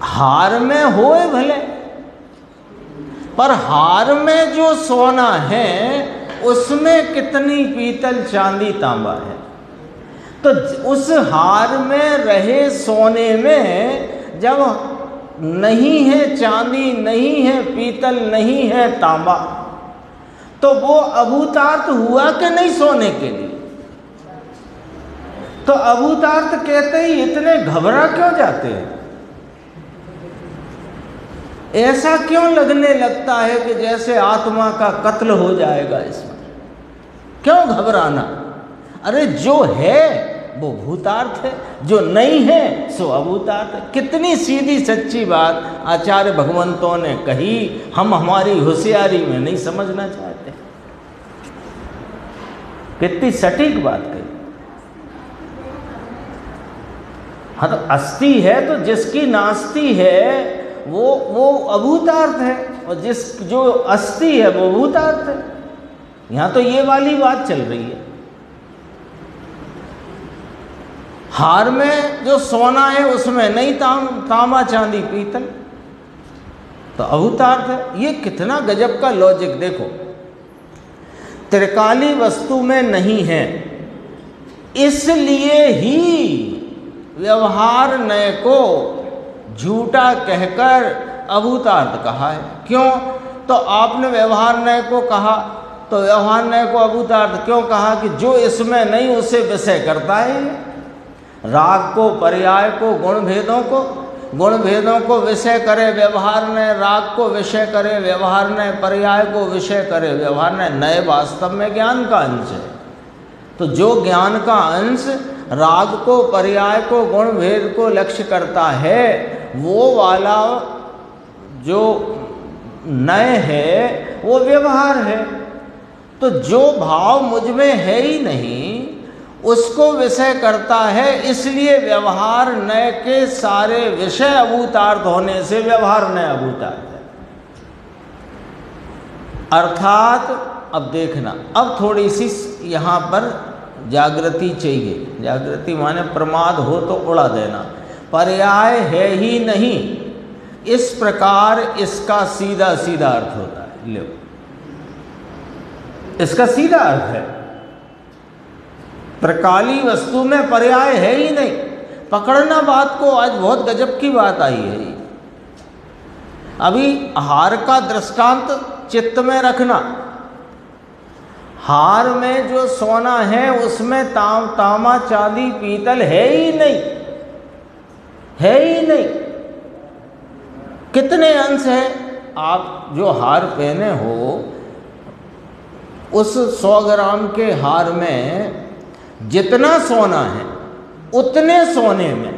S1: हार में होए भले, पर हार में जो सोना है उसमें कितनी पीतल, चांदी, तांबा है? तो उस हार में रहे सोने में जब नहीं है चांदी, नहीं है पीतल, नहीं है तांबा, तो वो अभूतार्थ हुआ कि नहीं सोने के लिए? तो अभूतार्थ कहते ही इतने घबरा क्यों जाते हैं? ऐसा क्यों लगने लगता है कि जैसे आत्मा का कत्ल हो जाएगा इसमें? क्यों घबराना? अरे जो है वो भूतार्थ है, जो नहीं है सो अभूतार्थ है। कितनी सीधी सच्ची बात आचार्य भगवंतों ने कही, हम हमारी होशियारी में नहीं समझना चाहते। कितनी सटीक बात कही। हाँ, तो अस्थि है तो जिसकी नास्ति है वो अभूतार्थ है, और जो अस्थि है वो भूतार्थ है। यहां तो ये वाली बात चल रही है। हार में जो सोना है उसमें नहीं तांबा चांदी पीतल, तो अभूतार्थ है। ये कितना गजब का लॉजिक देखो। त्रिकाली वस्तु में नहीं है, इसलिए ही व्यवहार नय को झूठा कहकर अभूतार्थ कहा है। क्यों? तो आपने व्यवहार नय को कहा, तो व्यवहार नय को अभूतार्थ क्यों कहा? कि जो इसमें नहीं उसे विषय करता है। राग को, पर्याय को, गुण भेदों को विषय करे व्यवहार नय, राग को विषय करे व्यवहार नय, पर्याय को विषय करे व्यवहार नय। नय वास्तव में ज्ञान का अंश है। तो जो ज्ञान का अंश राग को, पर्याय को, गुण भेद को लक्ष्य करता है, वो वाला जो नय है वो व्यवहार है। तो जो भाव मुझ में है ही नहीं उसको विषय करता है, इसलिए व्यवहार नय के सारे विषय अभूतार्थ होने से व्यवहार नय अभूतार्थ है। अर्थात अब देखना, अब थोड़ी सी यहाँ पर जागृति चाहिए। जागृति माने प्रमाद हो तो उड़ा देना। पर्याय है ही नहीं, इस प्रकार इसका सीधा सीधा अर्थ होता है। लो, इसका सीधा अर्थ है त्रिकाली वस्तु में पर्याय है ही नहीं। पकड़ना बात को, आज बहुत गजब की बात आई है। अभी हार का दृष्टांत चित्त में रखना। हार में जो सोना है उसमें तांबा चांदी पीतल है ही नहीं, है ही नहीं। कितने अंश है? आप जो हार पहने हो उस 100 ग्राम के हार में जितना सोना है उतने सोने में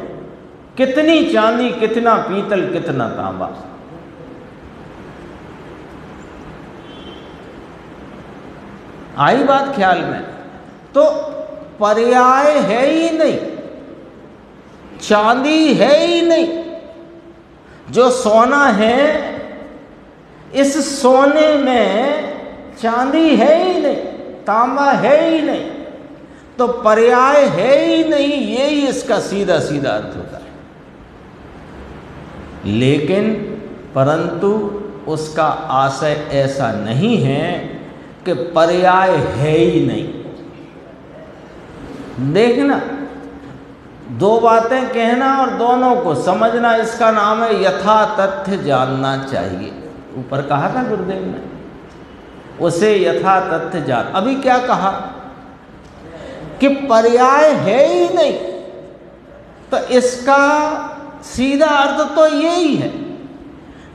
S1: कितनी चांदी, कितना पीतल, कितना तांबा? आई बात ख्याल में? तो पर्याय है ही नहीं, चांदी है ही नहीं। जो सोना है, इस सोने में चांदी है ही नहीं, तांबा है ही नहीं, तो पर्याय है ही नहीं। यही इसका सीधा सीधा अर्थ होता है। लेकिन परंतु उसका आशय ऐसा नहीं है कि पर्याय है ही नहीं। देखना, दो बातें कहना और दोनों को समझना, इसका नाम है यथा तथ्य जानना चाहिए। ऊपर कहा था गुरुदेव ने, उसे यथा तथ्य जान। अभी क्या कहा कि पर्याय है ही नहीं, तो इसका सीधा अर्थ तो यही है।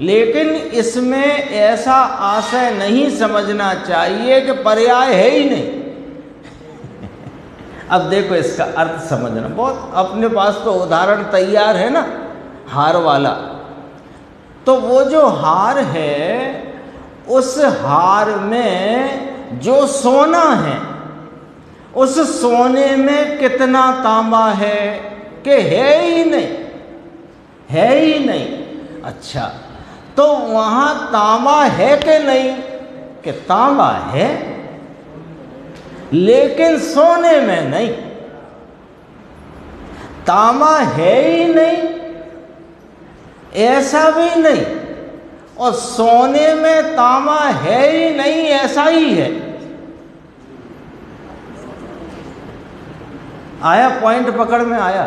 S1: लेकिन इसमें ऐसा आशय नहीं समझना चाहिए कि पर्याय है ही नहीं। अब देखो इसका अर्थ समझना, बहुत अपने पास तो उदाहरण तैयार है ना, हार वाला। तो वो जो हार है, उस हार में जो सोना है, उस सोने में कितना तांबा है कि है ही नहीं, है ही नहीं। अच्छा, तो वहाँ तांबा है कि नहीं? कि तांबा है, लेकिन सोने में नहीं। तांबा है ही नहीं, ऐसा भी नहीं, और सोने में तांबा है ही नहीं, ऐसा ही है। आया पॉइंट पकड़ में आया?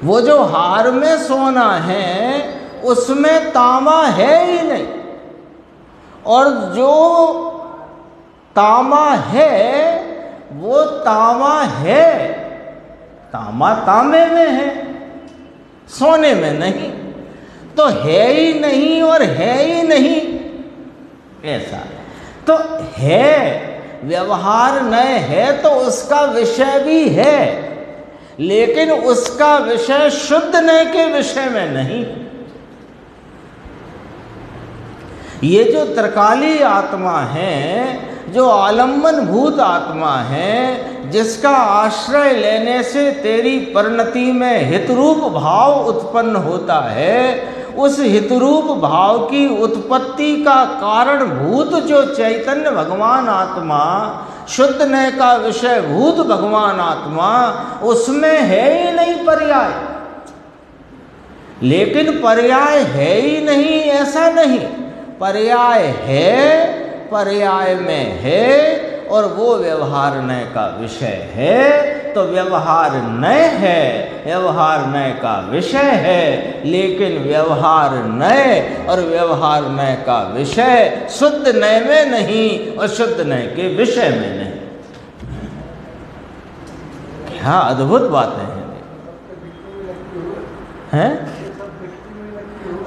S1: वो जो हार में सोना है उसमें तांबा है ही नहीं, और जो तामा है वो तामा है, तामा तांबे में है, सोने में नहीं। तो है ही नहीं और है ही नहीं, ऐसा। तो है, व्यवहार न है तो उसका विषय भी है, लेकिन उसका विषय शुद्ध न के विषय में नहीं। ये जो त्रिकाली आत्मा है, जो आलम्बन भूत आत्मा है, जिसका आश्रय लेने से तेरी परिणति में हितरूप भाव उत्पन्न होता है, उस हितरूप भाव की उत्पत्ति का कारणभूत जो चैतन्य भगवान आत्मा, शुद्ध नय का विषय भूत भगवान आत्मा, उसमें है ही नहीं पर्याय। लेकिन पर्याय है ही नहीं ऐसा नहीं, पर्याय है, पर्याय में है, और वो व्यवहार नय का विषय है। तो व्यवहार नय है, व्यवहार नय का विषय है, लेकिन व्यवहार नय और व्यवहार नय का विषय शुद्ध नय में नहीं और शुद्ध नय के विषय में नहीं। क्या अद्भुत बातें हैं?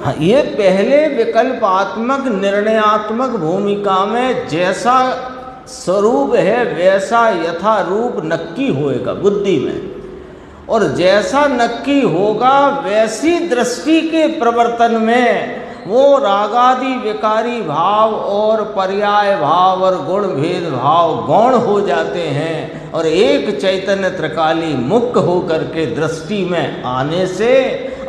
S1: हाँ, ये पहले विकल्पात्मक निर्णयात्मक भूमिका में जैसा स्वरूप है वैसा यथारूप नक्की होएगा बुद्धि में, और जैसा नक्की होगा वैसी दृष्टि के प्रवर्तन में वो रागादि विकारी भाव और पर्याय भाव और गुण भेद भाव गौण हो जाते हैं, और एक चैतन्य त्रिकाली मुक्त होकर के दृष्टि में आने से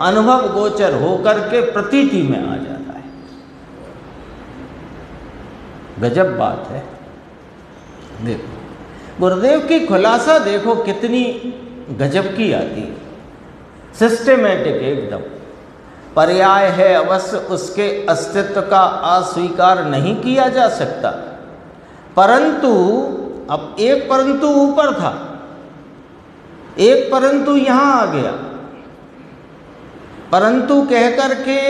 S1: अनुभव गोचर होकर के प्रतीति में आ जाता है। गजब बात है। देखो गुरुदेव की खुलासा देखो कितनी गजब की आती है, सिस्टेमेटिक एकदम। पर्याय है अवश्य, उसके अस्तित्व का अस्वीकार नहीं किया जा सकता, परंतु अब एक परंतु ऊपर था, एक परंतु यहां आ गया। परंतु कह करके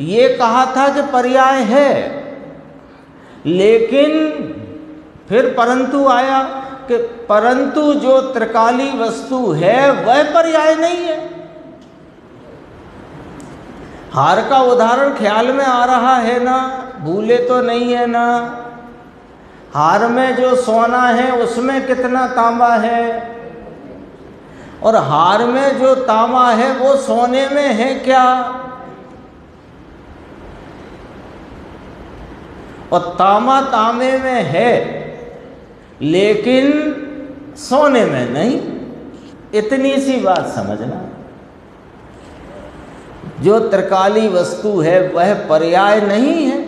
S1: ये कहा था कि पर्याय है, लेकिन फिर परंतु आया कि परंतु जो त्रिकाली वस्तु है वह पर्याय नहीं है। हार का उदाहरण ख्याल में आ रहा है ना, भूले तो नहीं है ना? हार में जो सोना है उसमें कितना तांबा है, और हार में जो तांबा है वो सोने में है क्या? और तांबा तांबे में है लेकिन सोने में नहीं। इतनी सी बात समझना, जो त्रिकाली वस्तु है वह पर्याय नहीं है,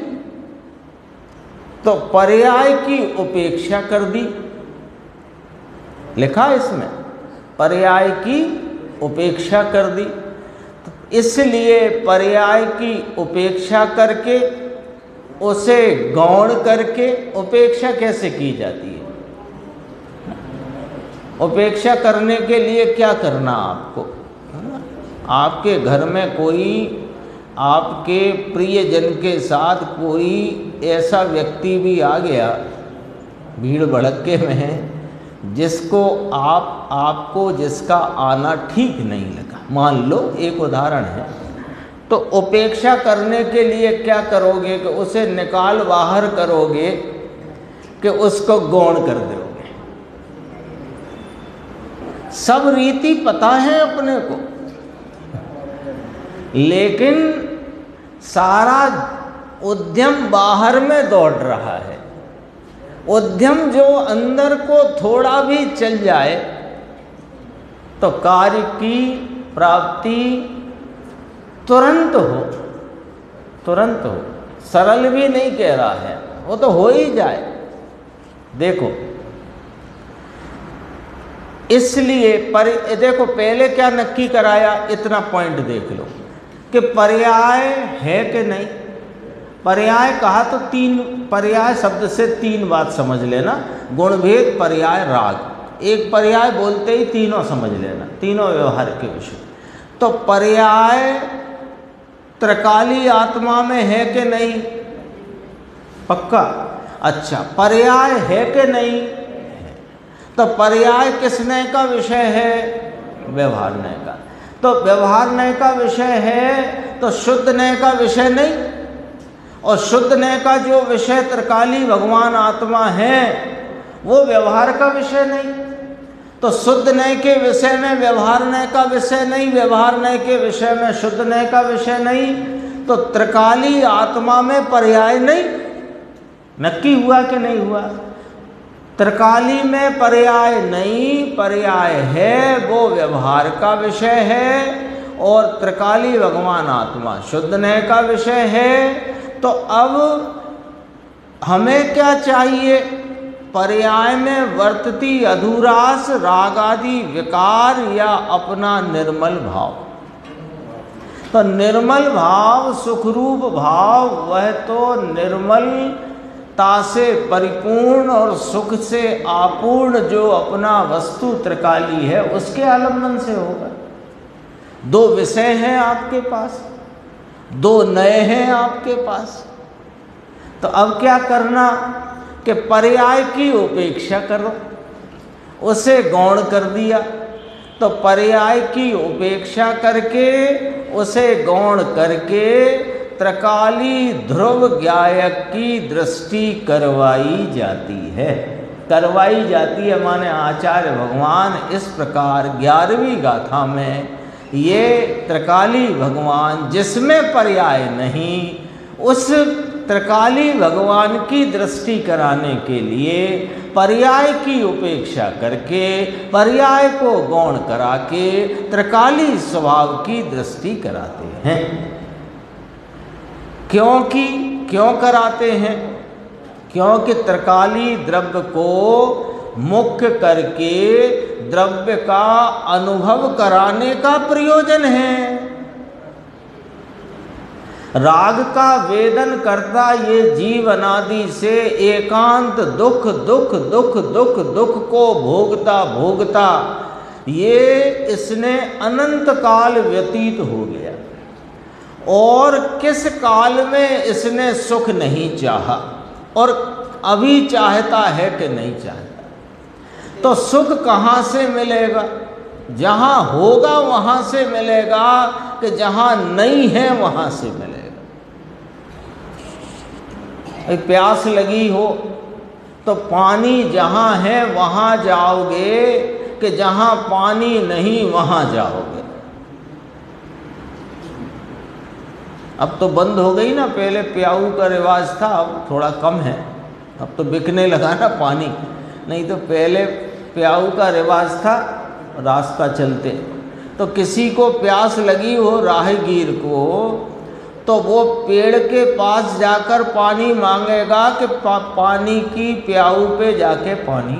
S1: तो पर्याय की उपेक्षा कर दी। लिखा इसमें पर्याय की उपेक्षा कर दी, तो इसलिए पर्याय की उपेक्षा करके उसे गौण करके, उपेक्षा कैसे की जाती है? उपेक्षा करने के लिए क्या करना आपको? आपके घर में कोई आपके प्रियजन के साथ कोई ऐसा व्यक्ति भी आ गया भीड़ भड़के में, जिसको आपको जिसका आना ठीक नहीं लगा, मान लो एक उदाहरण है, तो उपेक्षा करने के लिए क्या करोगे कि उसे निकाल बाहर करोगे कि उसको गौण कर दोगे। सब रीति पता है अपने को, लेकिन सारा उद्यम बाहर में दौड़ रहा है। उद्यम जो अंदर को थोड़ा भी चल जाए तो कार्य की प्राप्ति तुरंत हो, तुरंत हो। सरल भी नहीं कह रहा है, वो तो हो ही जाए। देखो इसलिए देखो पहले क्या नक्की कराया, इतना पॉइंट देख लो कि पर्याय है कि नहीं। पर्याय कहा तो तीन, पर्याय शब्द से तीन बात समझ लेना, गुणभेद पर्याय राग। एक पर्याय बोलते ही तीनों समझ लेना, तीनों व्यवहार के विषय। तो पर्याय त्रिकाली आत्मा में है कि नहीं? पक्का? अच्छा, पर्याय है कि नहीं? तो पर्याय किस नय का विषय है? व्यवहार नय का। तो व्यवहार नय का विषय है तो शुद्ध नय का विषय नहीं, और शुद्ध नय का जो विषय त्रिकाली भगवान आत्मा है वो व्यवहार का विषय नहीं। तो शुद्ध नय के विषय में व्यवहार नय का विषय नहीं, व्यवहार नय के विषय में शुद्ध नय का विषय नहीं, तो त्रिकाली आत्मा में पर्याय नहीं। नक्की हुआ कि नहीं हुआ? त्रिकाली में पर्याय नहीं, पर्याय है वो व्यवहार का विषय है, और त्रिकाली भगवान आत्मा शुद्ध नय का विषय है। तो अब हमें क्या चाहिए? पर्याय में वर्तती अधूरास राग आदि विकार या अपना निर्मल भाव। तो निर्मल भाव, सुखरूप भाव, वह तो निर्मलता से परिपूर्ण और सुख से आपूर्ण जो अपना वस्तु त्रिकाली है उसके आलम्बन से होगा। दो विषय हैं आपके पास, दो नए हैं आपके पास। तो अब क्या करना कि पर्याय की उपेक्षा करो, उसे गौण कर दिया। तो पर्याय की उपेक्षा करके, उसे गौण करके त्रिकाली ध्रुव ज्ञायक की दृष्टि करवाई जाती है। करवाई जाती है माने आचार्य भगवान इस प्रकार 11वीं गाथा में ये त्रिकाली भगवान जिसमें पर्याय नहीं, उस त्रिकाली भगवान की दृष्टि कराने के लिए पर्याय की उपेक्षा करके, पर्याय को गौण करा के त्रिकाली स्वभाव की दृष्टि कराते हैं। क्यों कराते हैं? क्योंकि त्रिकाली द्रव्य को मुख्य करके द्रव्य का अनुभव कराने का प्रयोजन है। राग का वेदन करता ये जीव अनादि से एकांत दुख दुख दुख दुख दुख को भोगता भोगता ये इसने अनंत काल व्यतीत हो गया, और किस काल में इसने सुख नहीं चाहा और अभी चाहता है कि नहीं चाहता। तो सुख कहाँ से मिलेगा? जहाँ होगा वहाँ से मिलेगा कि जहाँ नहीं है वहाँ से मिलेगा। प्यास लगी हो तो पानी जहाँ है वहाँ जाओगे कि जहाँ पानी नहीं वहाँ जाओगे? अब तो बंद हो गई ना, पहले प्याऊ का रिवाज था, अब थोड़ा कम है, अब तो बिकने लगा ना पानी। नहीं तो पहले प्याऊ का रिवाज था, रास्ता चलते तो किसी को प्यास लगी हो राहगीर को, तो वो पेड़ के पास जाकर पानी मांगेगा कि पानी की प्याऊ पे जाके पानी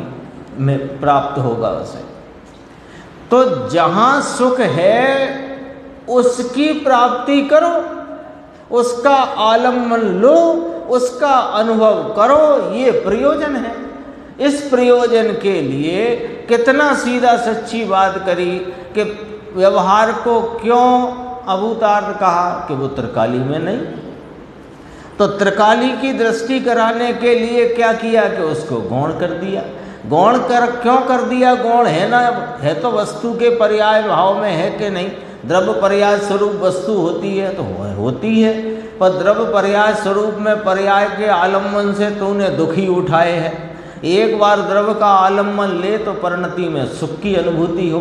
S1: में प्राप्त होगा उसे। तो जहाँ सुख है उसकी प्राप्ति करो, उसका आलम्बन लो, उसका अनुभव करो, ये प्रयोजन है। इस प्रयोजन के लिए कितना सीधा सच्ची बात करी कि व्यवहार को क्यों अभूतार्थ कहा कि वो त्रिकाली में नहीं। तो त्रिकाली की दृष्टि कराने के लिए क्या किया कि उसको गौण कर दिया। गौण क्यों कर दिया? गौण है ना, है तो वस्तु के पर्याय भाव में है कि नहीं? द्रव्य पर्याय स्वरूप वस्तु होती है तो होती है, पर द्रव्य पर्याय स्वरूप में पर्याय के आलम्बन से तूने दुखी उठाए हैं। एक बार द्रव्य का आलम्बन ले तो परिणति में सुख की अनुभूति हो।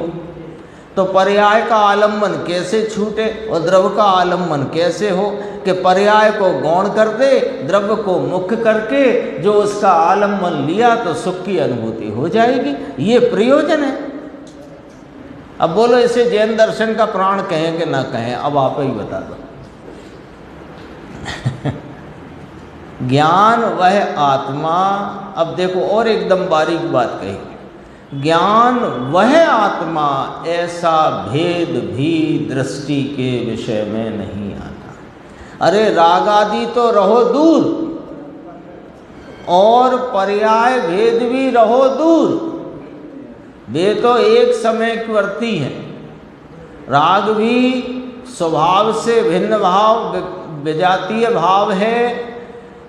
S1: तो पर्याय का आलम्बन कैसे छूटे और द्रव्य का आलम्बन कैसे हो कि पर्याय को गौण कर दे, द्रव्य को मुख्य करके जो उसका आलम्बन लिया तो सुख की अनुभूति हो जाएगी। ये प्रयोजन है। अब बोलो इसे जैन दर्शन का प्राण कहें कि ना कहें, अब आप ही बता दो। ज्ञान वह आत्मा, अब देखो और एकदम बारीक बात कही, ज्ञान वह आत्मा ऐसा भेद भी दृष्टि के विषय में नहीं आता। अरे राग आदि तो रहो दूर और पर्याय भेद भी रहो दूर, वे तो एक समयवर्ती हैं। राग भी स्वभाव से भिन्न भाव, विजातीय भाव है,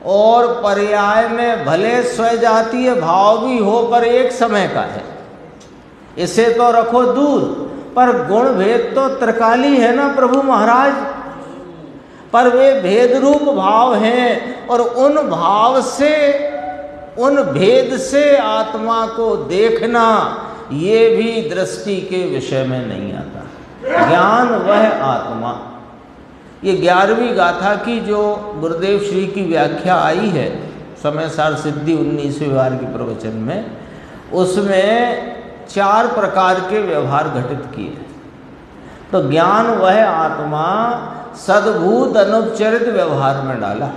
S1: और पर्याय में भले स्वजातीय भाव भी हो पर एक समय का है, इसे तो रखो दूर, पर गुण भेद तो त्रिकाली है ना प्रभु महाराज, पर वे भेद रूप भाव हैं और उन भाव से, उन भेद से आत्मा को देखना ये भी दृष्टि के विषय में नहीं आता। ज्ञान वह आत्मा, ये 11वीं गाथा की जो गुरुदेव श्री की व्याख्या आई है समय सार सिद्धि 19वें वार के प्रवचन में, उसमें 4 प्रकार के व्यवहार घटित किए। तो ज्ञान वह आत्मा सद्भूत अनुपचरित व्यवहार में डाला,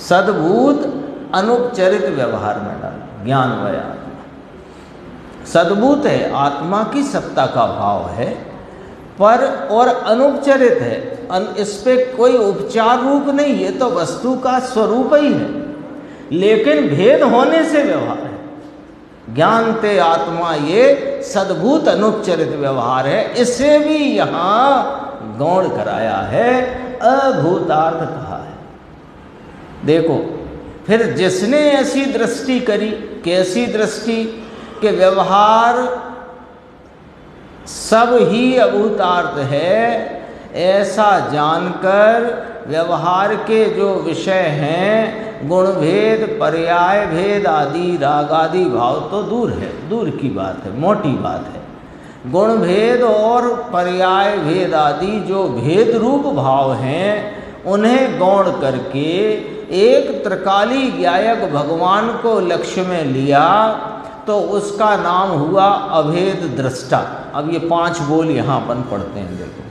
S1: सद्भूत अनुपचरित व्यवहार में डाला। ज्ञान वह आत्मा सद्भूत है, आत्मा की सत्ता का भाव है, पर और अनुपचरित है, इस पे कोई उपचार रूप नहीं, ये तो वस्तु का स्वरूप ही है, लेकिन भेद होने से व्यवहार है। ज्ञान ते आत्मा ये सद्भूत अनुपचरित व्यवहार है, इसे भी यहाँ गौण कराया है, अभूतार्थ कहा है। देखो फिर जिसने ऐसी दृष्टि करी, कैसी दृष्टि कि व्यवहार सब ही अभूतार्थ है, ऐसा जानकर व्यवहार के जो विषय हैं गुण भेद पर्याय भेद आदि राग आदि भाव तो दूर है, दूर की बात है, मोटी बात है। गुण भेद और पर्याय भेद आदि जो भेद रूप भाव हैं उन्हें गौण करके एक त्रिकाली ज्ञायक भगवान को लक्ष्य में लिया तो उसका नाम हुआ अभेद दृष्टा। अब ये 5 बोल यहाँ अपन पढ़ते हैं। देखो,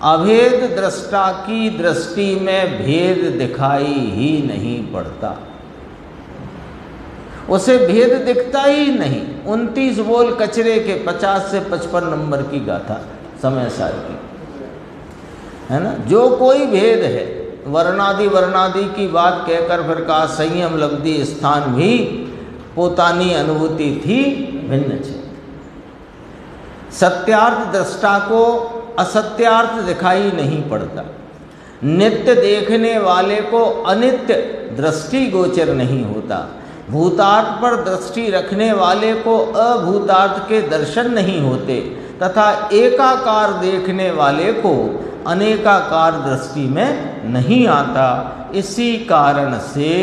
S1: अभेद दृष्टा की दृष्टि में भेद दिखाई ही नहीं पड़ता, उसे भेद दिखता ही नहीं। 29 बोल कचरे के 50 से 55 नंबर की गाथा समय सार की है ना। जो कोई भेद है, वर्णादि की बात कहकर फिर कहा संयम लब्धि स्थान भी पोतानी अनुभूति थी भिन्न छे। सत्यार्थ दृष्टा को असत्यार्थ दिखाई नहीं पड़ता, नित्य देखने वाले को अनित्य दृष्टि गोचर नहीं होता, भूतार्थ पर दृष्टि रखने वाले को अभूतार्थ के दर्शन नहीं होते, तथा एकाकार देखने वाले को अनेकाकार दृष्टि में नहीं आता। इसी कारण से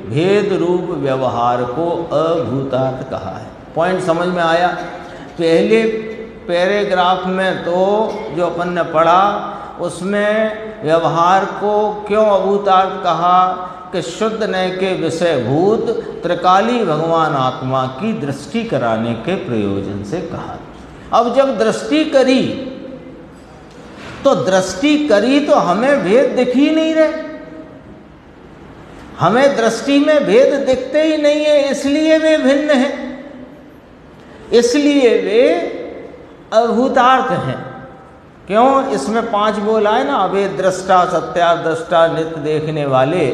S1: भेद रूप व्यवहार को अभूतार्थ कहा है। पॉइंट समझ में आया? पहले पैराग्राफ में तो जो अपन ने पढ़ा उसमें व्यवहार को क्यों अभूतार्थ कहा कि शुद्ध नय के विषय भूत त्रिकाली भगवान आत्मा की दृष्टि कराने के प्रयोजन से कहा। अब जब दृष्टि करी तो हमें भेद दिख ही नहीं रहे, हमें दृष्टि में भेद दिखते ही नहीं है, इसलिए वे भिन्न हैं, इसलिए वे अभूतार्थ हैं। क्यों? इसमें 5 बोल आए ना, अभेद दृष्टा, सत्यार्थ दृष्टा, नित्य देखने वाले,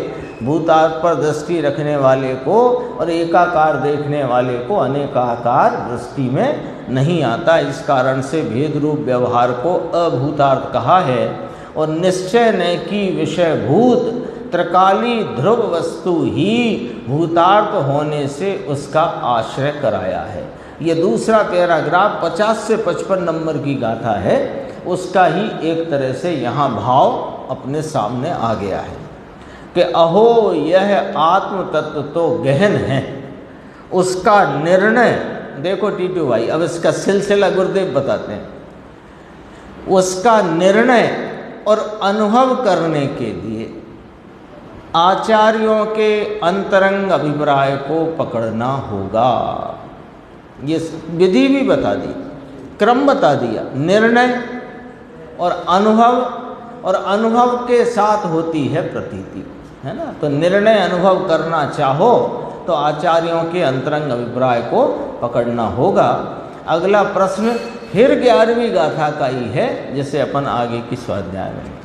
S1: भूतार्थ पर दृष्टि रखने वाले को और एकाकार देखने वाले को अनेकाकार दृष्टि में नहीं आता। इस कारण से भेद रूप व्यवहार को अभूतार्थ कहा है। और निश्चय न की विषय भूत त्रिकाली ध्रुव वस्तु ही भूतार्थ होने से उसका आश्रय कराया है। ये दूसरा पैराग्राफ 50 से 55 नंबर की गाथा है, उसका ही एक तरह से यहाँ भाव अपने सामने आ गया है कि अहो यह आत्म तत्व तो गहन है, उसका निर्णय देखो टीटू भाई, अब इसका सिलसिला गुरुदेव बताते हैं। उसका निर्णय और अनुभव करने के लिए आचार्यों के अंतरंग अभिप्राय को पकड़ना होगा। ये विधि भी बता दी, क्रम बता दिया, निर्णय और अनुभव के साथ होती है प्रतीति, है ना। तो निर्णय अनुभव करना चाहो तो आचार्यों के अंतरंग अभिप्राय को पकड़ना होगा। अगला प्रश्न फिर 11वीं गाथा का ही है, जिसे अपन आगे की स्वाध्याय में